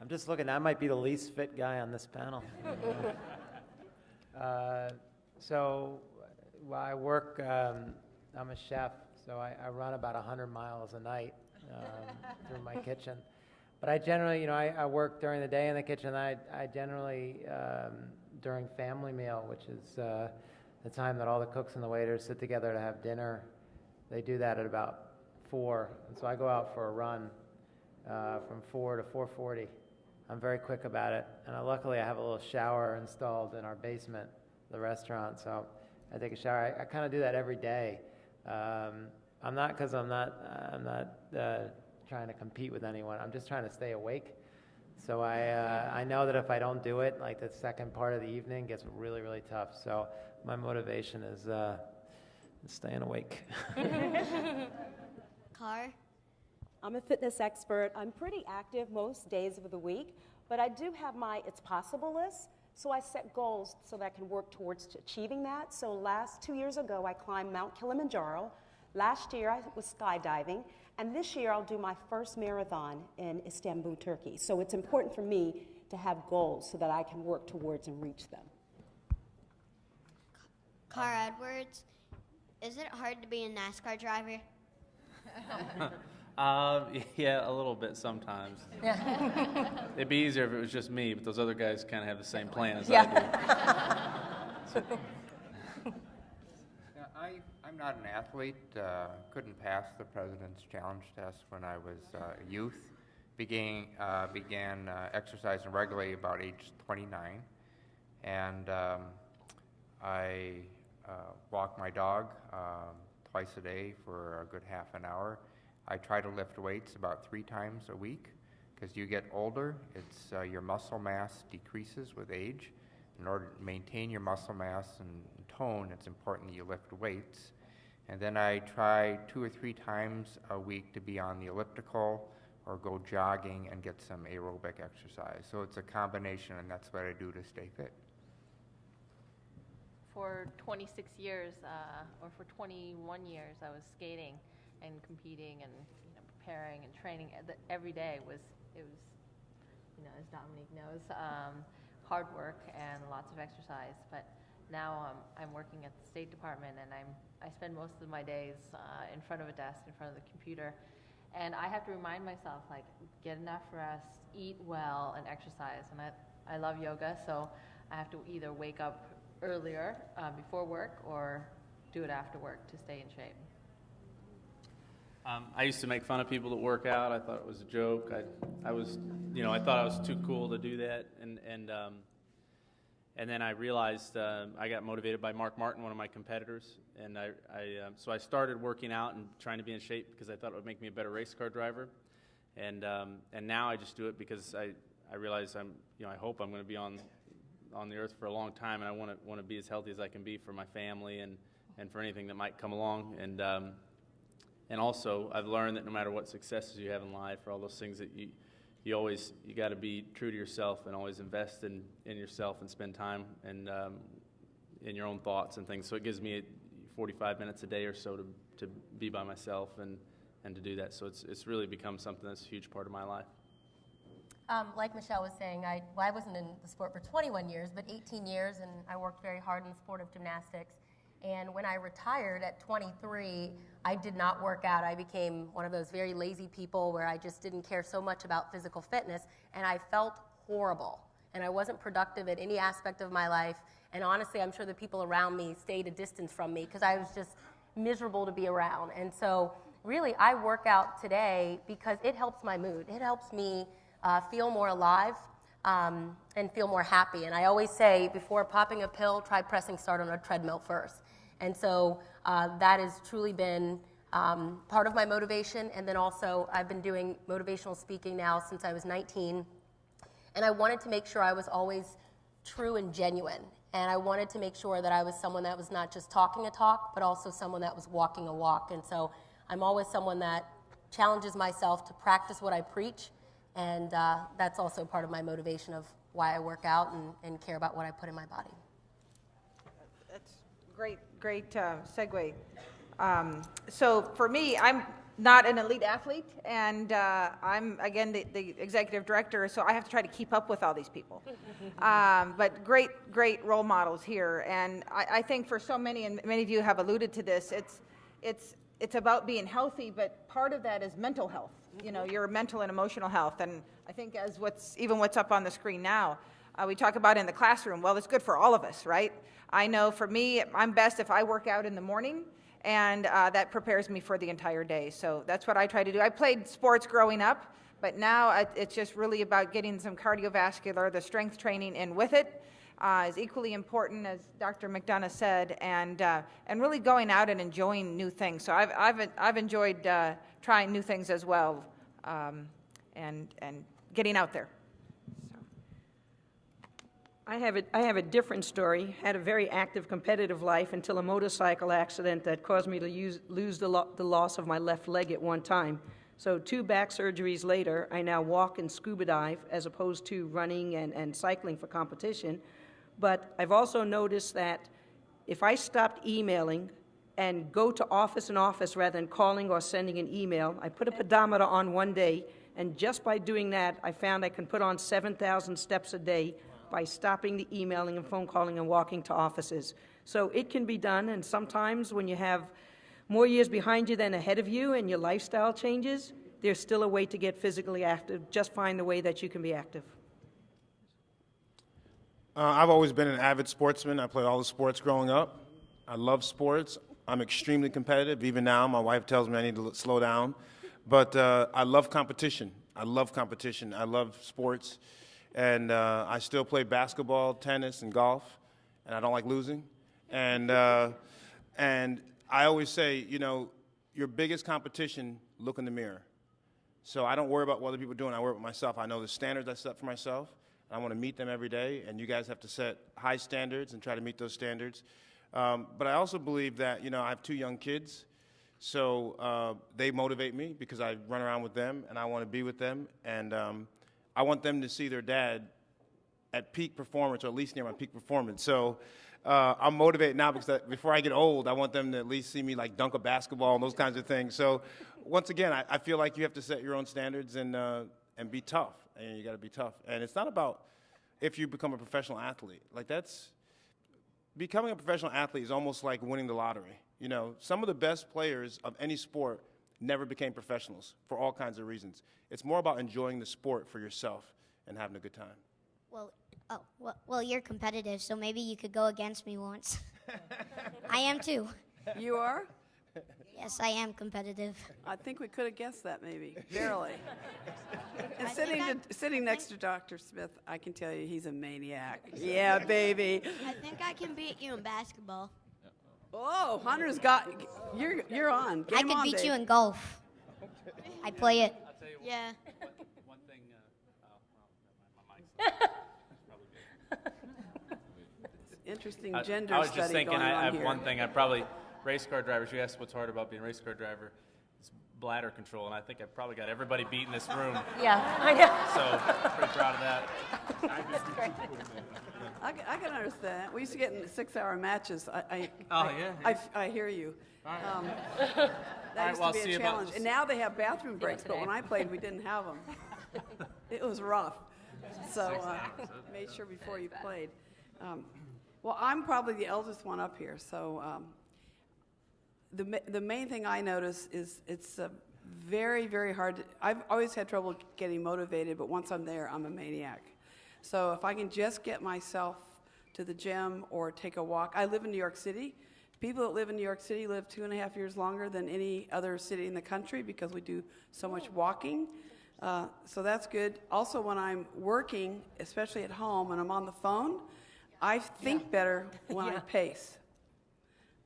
I'm just looking, I might be the least fit guy on this panel. So while I work, I'm a chef, so I run about 100 miles a night through my kitchen. But I generally, I work during the day in the kitchen. I generally, during family meal, which is the time that all the cooks and the waiters sit together to have dinner, they do that at about 4. And so I go out for a run from 4 to 4:40. I'm very quick about it. And luckily I have a little shower installed in our basement, the restaurant, so I take a shower. I kind of do that every day. I'm not trying to compete with anyone. I'm just trying to stay awake. So I know that if I don't do it, like the second part of the evening gets really, really tough. So my motivation is staying awake. Car? I'm a fitness expert. I'm pretty active most days of the week, but I do have my It's Possible list. So I set goals so that I can work towards achieving that. So 2 years ago, I climbed Mount Kilimanjaro. Last year, I was skydiving. And this year, I'll do my first marathon in Istanbul, Turkey. So it's important for me to have goals so that I can work towards and reach them. Car Edwards, is it hard to be a NASCAR driver? Yeah, a little bit sometimes. It'd be easier if it was just me, but those other guys kind of have the same plan as I do. I'm not an athlete. Couldn't pass the President's Challenge test when I was a youth. Began exercising regularly about age 29, and I walk my dog twice a day for a good half an hour. I try to lift weights about 3 times a week. Because you get older, your muscle mass decreases with age. In order to maintain your muscle mass and tone, it's important that you lift weights. And then I try 2 or 3 times a week to be on the elliptical or go jogging and get some aerobic exercise. So it's a combination, and that's what I do to stay fit. For 26 years, or for 21 years, I was skating and competing and preparing and training. Every day was, as Dominique knows, hard work and lots of exercise. But now I'm working at the State Department, and I spend most of my days in front of a desk, in front of the computer, and I have to remind myself, like, get enough rest, eat well, and exercise. And I love yoga, so I have to either wake up earlier before work or do it after work to stay in shape. I used to make fun of people that work out. I thought it was a joke. I was, I thought I was too cool to do that. And then I realized I got motivated by Mark Martin, one of my competitors, and so I started working out and trying to be in shape because I thought it would make me a better race car driver. And now I just do it because I realize I hope I'm going to be on on the earth for a long time, and I want to be as healthy as I can be for my family and for anything that might come along. And also, I've learned that no matter what successes you have in life, or all those things that you got to be true to yourself and always invest in yourself and spend time and in your own thoughts and things. So it gives me 45 minutes a day or so to be by myself and to do that. So it's really become something that's a huge part of my life. Like Michelle was saying, I wasn't in the sport for 21 years, but 18 years, and I worked very hard in the sport of gymnastics. And when I retired at 23, I did not work out. I became one of those very lazy people where I just didn't care so much about physical fitness, and I felt horrible. And I wasn't productive at any aspect of my life. And honestly, I'm sure the people around me stayed a distance from me because I was just miserable to be around. And so really, I work out today because it helps my mood. It helps me feel more alive and feel more happy. And I always say, before popping a pill, try pressing start on a treadmill first. And so that has truly been part of my motivation. And then also, I've been doing motivational speaking now since I was 19. And I wanted to make sure I was always true and genuine. And I wanted to make sure that I was someone that was not just talking a talk, but also someone that was walking a walk. And so I'm always someone that challenges myself to practice what I preach. And that's also part of my motivation of why I work out and care about what I put in my body. That's great segue. So for me, I'm not an elite athlete, and I'm, again, the executive director, so I have to try to keep up with all these people. But great role models here. And I think for so many, and many of you have alluded to this, it's about being healthy, but part of that is mental health. You know, your mental and emotional health. And I think as what's up on the screen now, we talk about in the classroom, well, it's good for all of us, right? I know for me, I'm best if I work out in the morning, and that prepares me for the entire day. So that's what I try to do. I played sports growing up, but now it's just really about getting some cardiovascular, the strength training in with it. Is equally important, as Dr. McDonough said, and really going out and enjoying new things. So I've enjoyed trying new things as well, and getting out there. So. I have a different story. Had a very active competitive life until a motorcycle accident that caused me to lose the loss of my left leg at one time. So 2 back surgeries later, I now walk and scuba dive as opposed to running and cycling for competition. But I've also noticed that if I stopped emailing and go to office and office rather than calling or sending an email, I put a pedometer on one day, and just by doing that, I found I can put on 7,000 steps a day by stopping the emailing and phone calling and walking to offices. So it can be done, and sometimes when you have more years behind you than ahead of you and your lifestyle changes, there's still a way to get physically active. Just find the way that you can be active. I've always been an avid sportsman. I played all the sports growing up. I love sports. I'm extremely competitive. Even now, my wife tells me I need to slow down. But I love competition. I love sports. And I still play basketball, tennis, and golf. And I don't like losing. And I always say, you know, your biggest competition, look in the mirror. So I don't worry about what other people are doing. I worry about myself. I know the standards I set for myself. I want to meet them every day, and you guys have to set high standards and try to meet those standards. But I also believe that, you know, I have 2 young kids, so they motivate me because I run around with them, and I want to be with them, and I want them to see their dad at peak performance, or at least near my peak performance. So I'm motivated now because before I get old, I want them to at least see me like dunk a basketball and those kinds of things. So once again, I feel like you have to set your own standards and be tough. And you got to be tough. And it's not about if you become a professional athlete. Like becoming a professional athlete is almost like winning the lottery. You know, some of the best players of any sport never became professionals for all kinds of reasons. It's more about enjoying the sport for yourself and having a good time. Well, you're competitive, so maybe you could go against me once. I am too. You are? Yes, I am competitive. I think we could have guessed that, maybe. Barely. And sitting next to Dr. Smith, I can tell you he's a maniac. Yeah, baby. I think I can beat you in basketball. Oh, Hunter's got... You're on. Get I him could on, beat babe. you in golf. I play it. I'll tell you Yeah. One thing... my mic's interesting I gender was just study thinking, going on I have here. one thing. I probably race car drivers. You asked what's hard about being a race car driver. It's bladder control, and I think I've probably got everybody beat in this room. Yeah, I know. So pretty proud of that. That's great. I can understand that. We used to get in 6-hour matches. I hear you. All right. That All right, used well, to see be you a about- challenge. And now they have bathroom breaks, but today. when I played, we didn't have them. It was rough. So made sure before you played. Well, I'm probably the eldest one up here, so the main thing I notice is it's very, very hard. I've always had trouble getting motivated, but once I'm there, I'm a maniac. So if I can just get myself to the gym or take a walk. I live in New York City. People that live in New York City live 2.5 years longer than any other city in the country because we do so much walking. So that's good. Also, when I'm working, especially at home, and I'm on the phone, I think better when I pace.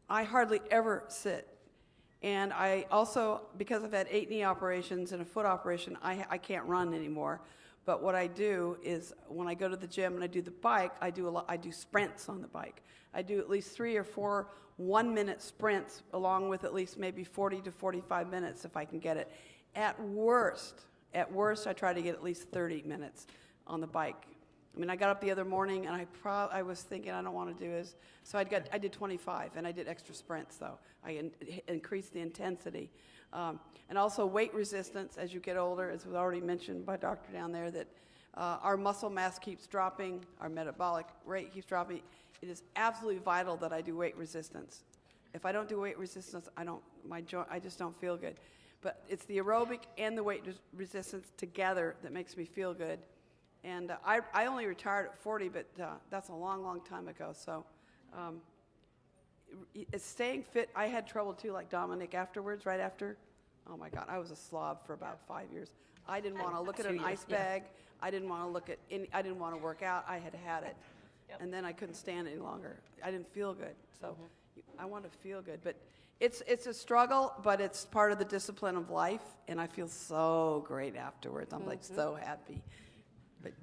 I hardly ever sit. And I also, because I've had 8 knee operations and a foot operation, I can't run anymore. But what I do is when I go to the gym and I do the bike, I do sprints on the bike. I do at least 3 or 4 one-minute sprints along with at least maybe 40 to 45 minutes if I can get it. At worst, I try to get at least 30 minutes on the bike. I mean, I got up the other morning and I was thinking I don't want to do this. So I did 25 and I did extra sprints though. I increased the intensity. And also weight resistance as you get older, as was already mentioned by Dr. down there, that our muscle mass keeps dropping, our metabolic rate keeps dropping. It is absolutely vital that I do weight resistance. If I don't do weight resistance, I just don't feel good. But it's the aerobic and the weight resistance together that makes me feel good. And I only retired at 40, but that's a long, long time ago. So it's staying fit. I had trouble too, like Dominic afterwards, right after. Oh my God, I was a slob for about 5 years. I didn't want to look at an ice bag. I didn't want to look at I didn't want to work out. I had it. And then I couldn't stand it any longer. I didn't feel good. So I want to feel good. But it's a struggle, but it's part of the discipline of life. And I feel so great afterwards. I'm like so happy. But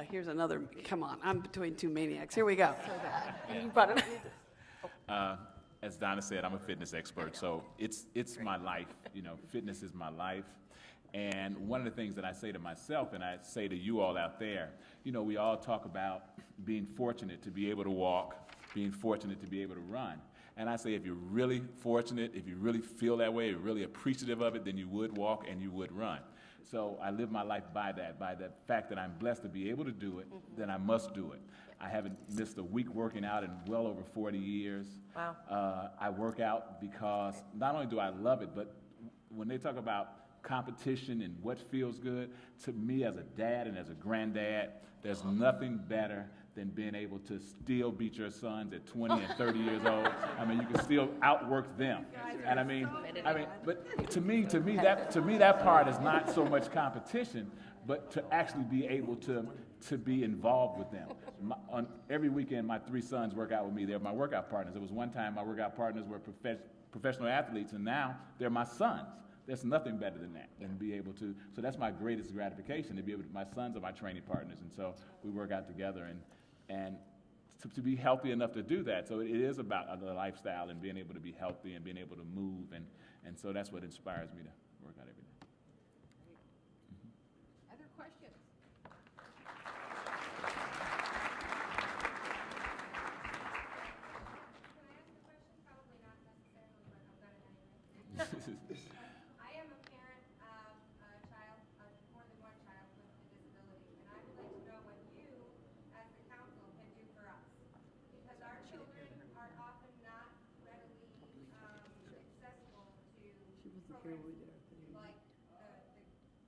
here's another, come on, I'm between 2 maniacs. Here we go. And you brought it As Donna said, I'm a fitness expert, so it's my life. You know, fitness is my life. And one of the things that I say to myself, and I say to you all out there, you know, we all talk about being fortunate to be able to walk, being fortunate to be able to run. And I say if you're really fortunate, if you really feel that way, you're really appreciative of it, then you would walk and you would run. So I live my life by the fact that I'm blessed to be able to do it, then I must do it. I haven't missed a week working out in well over 40 years. Wow. I work out because not only do I love it, but when they talk about competition and what feels good, to me as a dad and as a granddad, there's nothing better than being able to still beat your sons at 20 and 30 years old. I mean, you can still outwork them. And I mean, but to me that part is not so much competition, but to actually be able to be involved with them. On every weekend, my 3 sons work out with me. They're my workout partners. There was one time my workout partners were professional athletes, and now they're my sons. There's nothing better than that, than to be able to, so that's my greatest gratification, to be able to, my sons are my training partners, and so we work out together, and to be healthy enough to do that. So it is about the lifestyle and being able to be healthy and being able to move, and so that's what inspires me to work out every day. Other questions? I am a parent of a child, more than one child with a disability, and I would like to know what you, as the council, can do for us. Because our children are often not readily accessible to programs like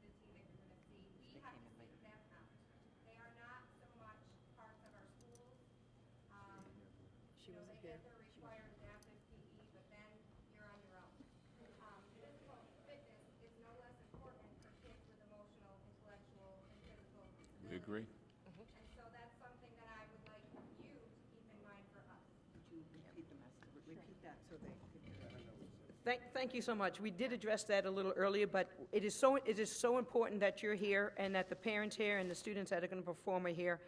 the team that you're going to see. We have to seek them out. They are not so much parts of our schools. They get their required adaptive PE, but then you're on your own. Physical fitness is no less important for kids with emotional, intellectual, and physical disabilities. We agree. And so that's something that I would like you to keep in mind for us. Repeat that so they. Thank you so much. We did address that a little earlier, but it is so important that you're here and that the parents here and the students that are going to perform are here.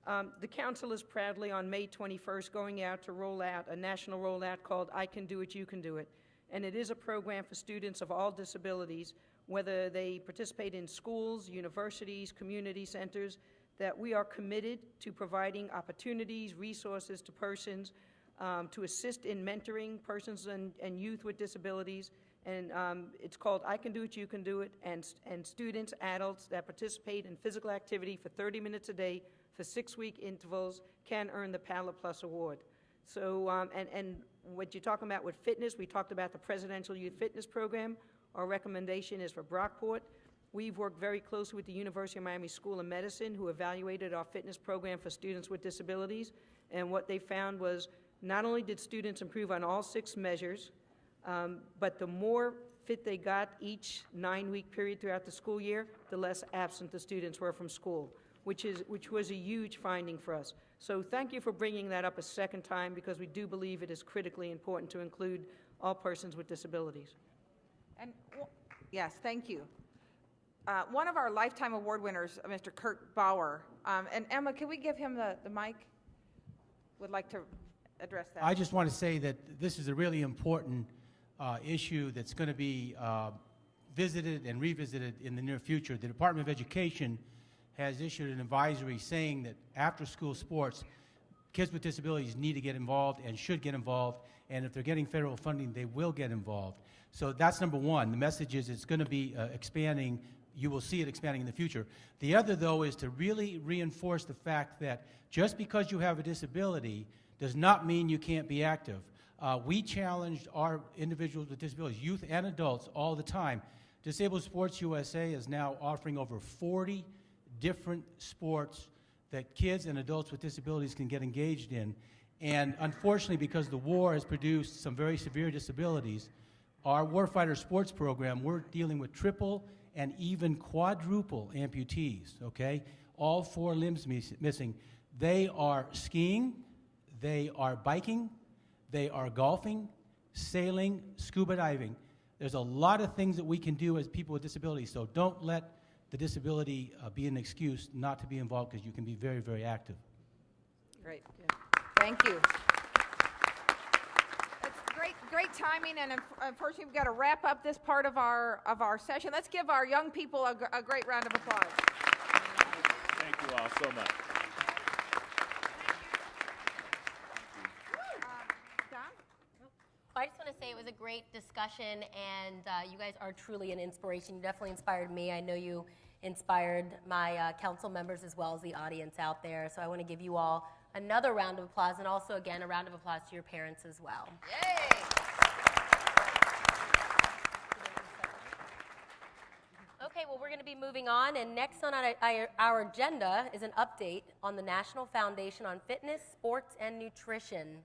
The council is proudly on May 21st going out to roll out a national rollout called I Can Do It, You Can Do It. And it is a program for students of all disabilities, whether they participate in schools, universities, community centers, that we are committed to providing opportunities, resources to persons, to assist in mentoring persons and youth with disabilities. And it's called I Can Do It, You Can Do It. And students, adults that participate in physical activity for 30 minutes a day for 6-week intervals can earn the Paddler Plus Award. So, and what you're talking about with fitness, we talked about the Presidential Youth Fitness Program. Our recommendation is for Brockport. We've worked very closely with the University of Miami School of Medicine, who evaluated our fitness program for students with disabilities. And what they found was not only did students improve on all 6 measures, but the more fit they got each 9-week period throughout the school year, the less absent the students were from school, which was a huge finding for us. So thank you for bringing that up a second time, because we do believe it is critically important to include all persons with disabilities. And yes, thank you. One of our Lifetime Award winners, Mr. Kurt Bauer, and Emma, can we give him the mic? Would like to address that. I just want to say that this is a really important issue that's going to be visited and revisited in the near future. The Department of Education has issued an advisory saying that after-school sports, kids with disabilities need to get involved and should get involved, and if they're getting federal funding, they will get involved. So that's number one. The message is it's going to be expanding. You will see it expanding in the future. The other, though, is to really reinforce the fact that just because you have a disability does not mean you can't be active. We challenged our individuals with disabilities, youth and adults, all the time. Disabled Sports USA is now offering over 40 different sports that kids and adults with disabilities can get engaged in. And unfortunately, because the war has produced some very severe disabilities, our Warfighter Sports program, we're dealing with triple and even quadruple amputees, okay? All 4 limbs missing. They are skiing, they are biking, they are golfing, sailing, scuba diving. There's a lot of things that we can do as people with disabilities, so don't let the disability be an excuse not to be involved, because you can be very, very active. Great. Thank you. That's great timing, and unfortunately, we've got to wrap up this part of our session. Let's give our young people a great round of applause. Thank you all so much. I just want to say it was a great discussion, and you guys are truly an inspiration. You definitely inspired me. I know you inspired my council members as well as the audience out there. So I want to give you all another round of applause, and also, again, a round of applause to your parents as well. Yay! Okay, well, we're going to be moving on, and next on our agenda is an update on the National Foundation on Fitness, Sports, and Nutrition.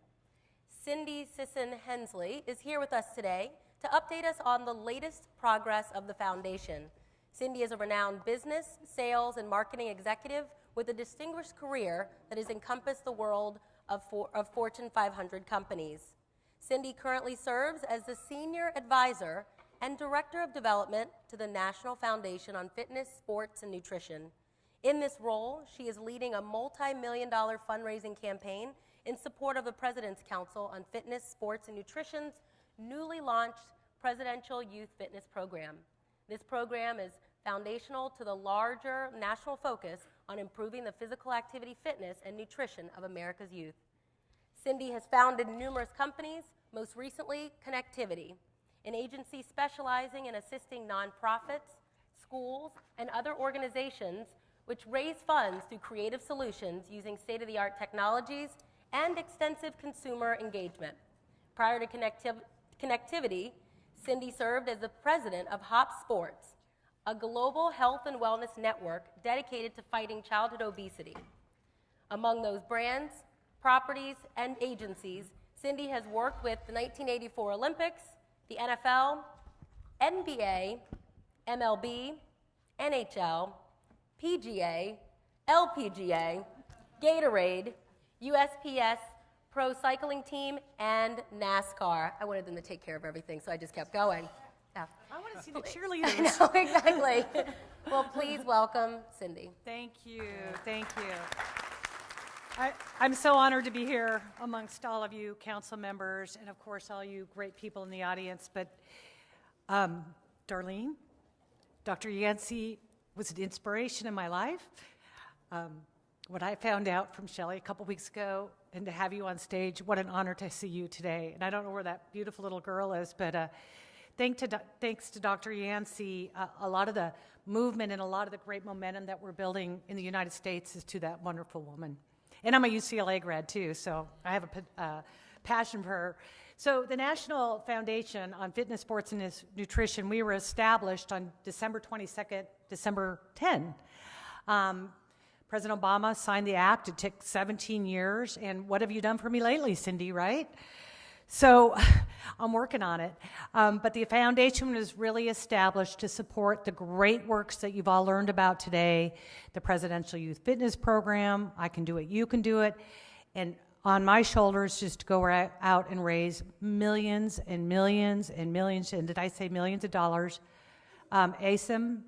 Cindy Sisson-Hensley is here with us today to update us on the latest progress of the foundation. Cindy is a renowned business, sales, and marketing executive with a distinguished career that has encompassed the world of Fortune 500 companies. Cindy currently serves as the Senior Advisor and Director of Development to the National Foundation on Fitness, Sports, and Nutrition. In this role, she is leading a multi-million-dollar fundraising campaign in support of the President's Council on Fitness, Sports, and Nutrition's newly launched Presidential Youth Fitness Program. This program is foundational to the larger national focus on improving the physical activity, fitness, and nutrition of America's youth. Cindy has founded numerous companies, most recently Connectivity, an agency specializing in assisting nonprofits, schools, and other organizations which raise funds through creative solutions using state-of-the-art technologies and extensive consumer engagement. Prior to Connectivity, Cindy served as the president of Hop Sports, a global health and wellness network dedicated to fighting childhood obesity. Among those brands, properties, and agencies, Cindy has worked with the 1984 Olympics, the NFL, NBA, MLB, NHL, PGA, LPGA, Gatorade, USPS, Pro Cycling Team, and NASCAR. I wanted them to take care of everything, so I just kept going. Yeah. I want to see the cheerleaders. I know, exactly. Well, please welcome Cindy. Thank you. Thank you. I'm so honored to be here amongst all of you council members and, of course, all you great people in the audience. But Darlene, Dr. Yancey was an inspiration in my life. What I found out from Shelley a couple weeks ago, and to have you on stage, what an honor to see you today. And I don't know where that beautiful little girl is, but thanks to Dr. Yancey, a lot of the movement and a lot of the great momentum that we're building in the United States is to that wonderful woman. And I'm a UCLA grad too, so I have a passion for her. So the National Foundation on Fitness, Sports, and Nutrition, we were established on December 22nd, December 10. President Obama signed the act. It took 17 years. And what have you done for me lately, Cindy, right? So I'm working on it. But the foundation was really established to support the great works that you've all learned about today, the Presidential Youth Fitness Program, I Can Do It, You Can Do It, and on my shoulders just to go out and raise millions and millions and millions, and did I say millions of dollars? Asim,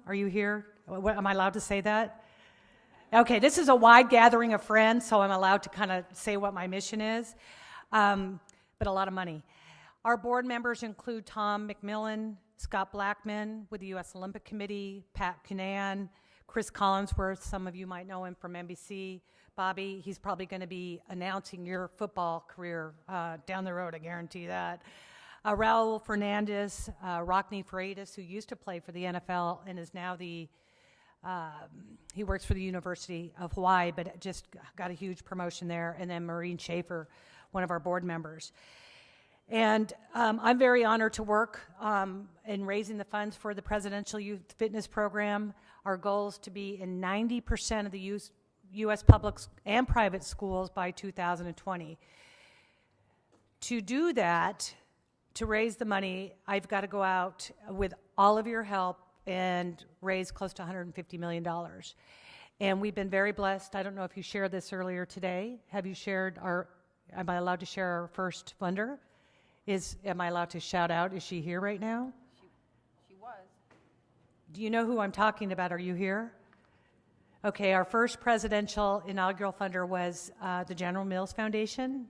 are you here? Am I allowed to say that? Okay, this is a wide gathering of friends, so I'm allowed to kind of say what my mission is, but a lot of money. Our board members include Tom McMillan, Scott Blackman with the U.S. Olympic Committee, Pat Cunan, Chris Collinsworth, some of you might know him from NBC. Bobby, he's probably going to be announcing your football career down the road, I guarantee that. Raul Fernandez, Rockne Freitas, who used to play for the NFL and is now he works for the University of Hawaii, but just got a huge promotion there. And then Maureen Schaefer, one of our board members. And I'm very honored to work in raising the funds for the Presidential Youth Fitness Program. Our goal is to be in 90% of the U.S. public and private schools by 2020. To do that, to raise the money, I've got to go out with all of your help and raise close to $150 million. And we've been very blessed. I don't know if you shared this earlier today. Have you shared am I allowed to share our first funder? Am I allowed to shout out? Is she here right now? She was. Do you know who I'm talking about? Are you here? Okay, our first presidential inaugural funder was the General Mills Foundation.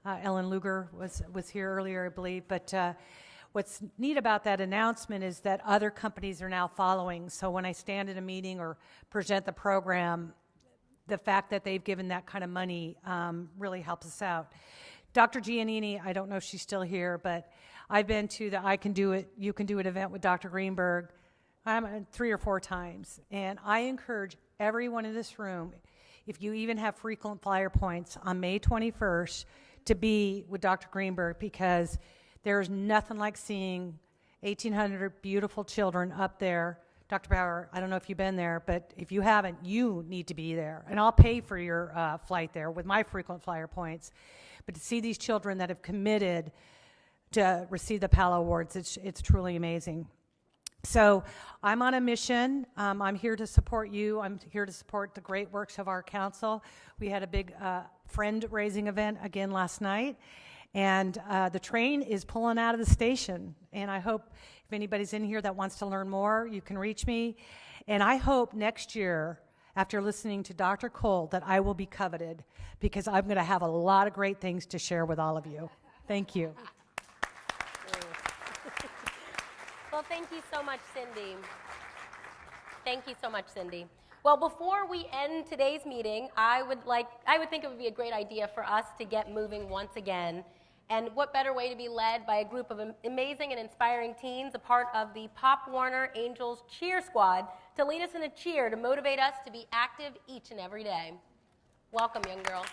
Ellen Lugar was here earlier, I believe, but what's neat about that announcement is that other companies are now following. So when I stand at a meeting or present the program, the fact that they've given that kind of money really helps us out. Dr. Giannini, I don't know if she's still here, but I've been to the I Can Do It, You Can Do It event with Dr. Greenberg 3 or 4 times. And I encourage everyone in this room, if you even have frequent flyer points, on May 21st to be with Dr. Greenberg, because there's nothing like seeing 1,800 beautiful children up there. Dr. Bauer, I don't know if you've been there, but if you haven't, you need to be there. And I'll pay for your flight there with my frequent flyer points. But to see these children that have committed to receive the PAL Awards, it's truly amazing. So I'm on a mission. I'm here to support you. I'm here to support the great works of our council. We had a big friend-raising event again last night. And the train is pulling out of the station. And I hope if anybody's in here that wants to learn more, you can reach me. And I hope next year, after listening to Dr. Cole, that I will be coveted, because I'm going to have a lot of great things to share with all of you. Thank you. Well, thank you so much, Cindy. Thank you so much, Cindy. Well, before we end today's meeting, I would think it would be a great idea for us to get moving once again. And what better way to be led by a group of amazing and inspiring teens, a part of the Pop Warner Angels Cheer Squad, to lead us in a cheer to motivate us to be active each and every day. Welcome, young girls.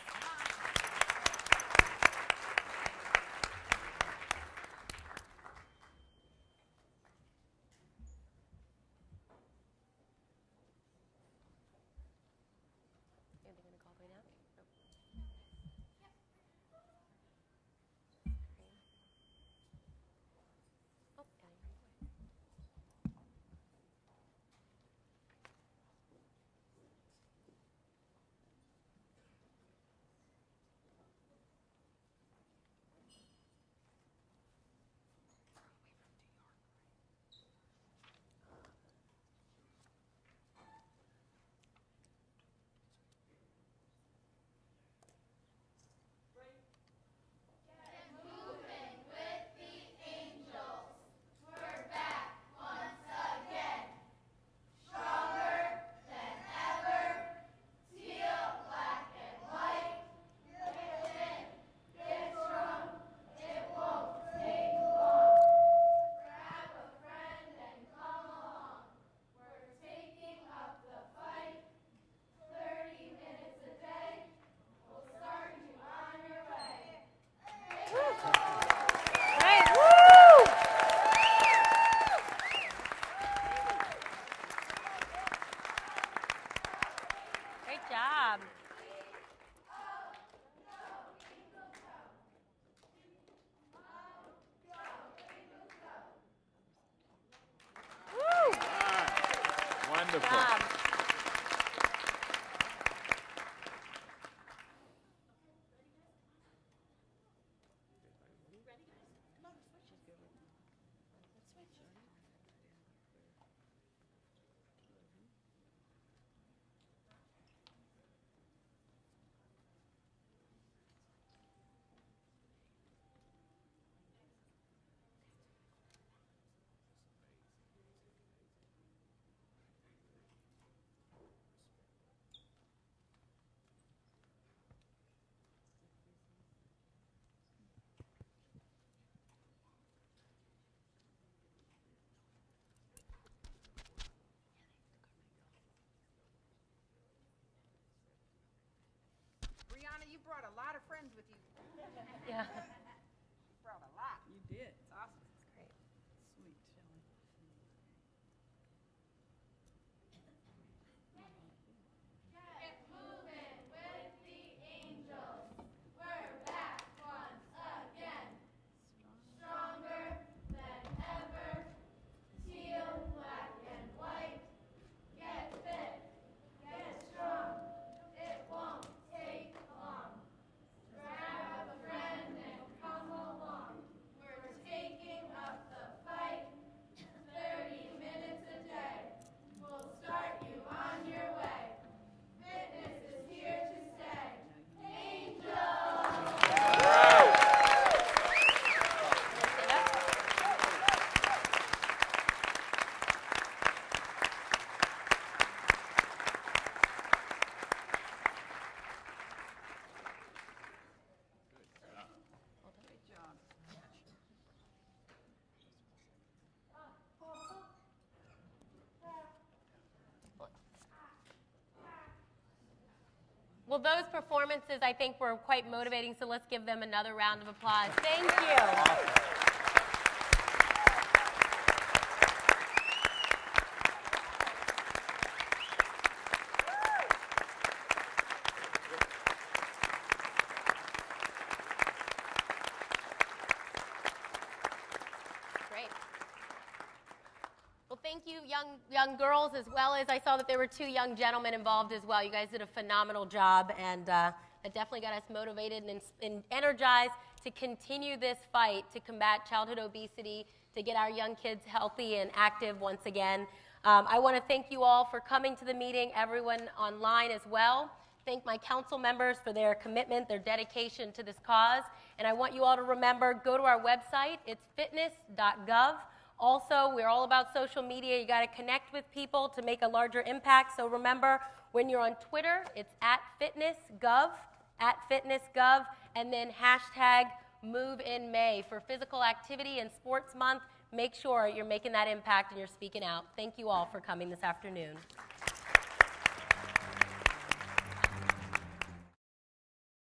job. Woo! Wonderful. Good job. Brianna, you brought a lot of friends with you. Yeah. You brought a lot. You did. It's awesome. That's great. Sweet, Shelley. Get moving with the angels. We're back once again. Stronger than ever. Teal, black, and white. Get fit. Get strong. It won't take long. Grab a friend and come along. We're taking up the fight. 30 minutes a day. We'll start you on your way. Fitness is here to stay. Well, those performances, I think, were quite motivating, so let's give them another round of applause. Thank you. Great. Well, thank you, young girls, as well as I saw that there were 2 young gentlemen involved as well. You guys did a phenomenal job, and that definitely got us motivated and energized to continue this fight to combat childhood obesity, to get our young kids healthy and active once again. I want to thank you all for coming to the meeting, everyone online as well. Thank my council members for their commitment, their dedication to this cause. And I want you all to remember, go to our website. It's fitness.gov. Also, we're all about social media. You got to connect with people to make a larger impact. So remember, when you're on Twitter, it's @fitnessgov, and then #MoveInMay for Physical Activity and Sports Month. Make sure you're making that impact and you're speaking out. Thank you all for coming this afternoon.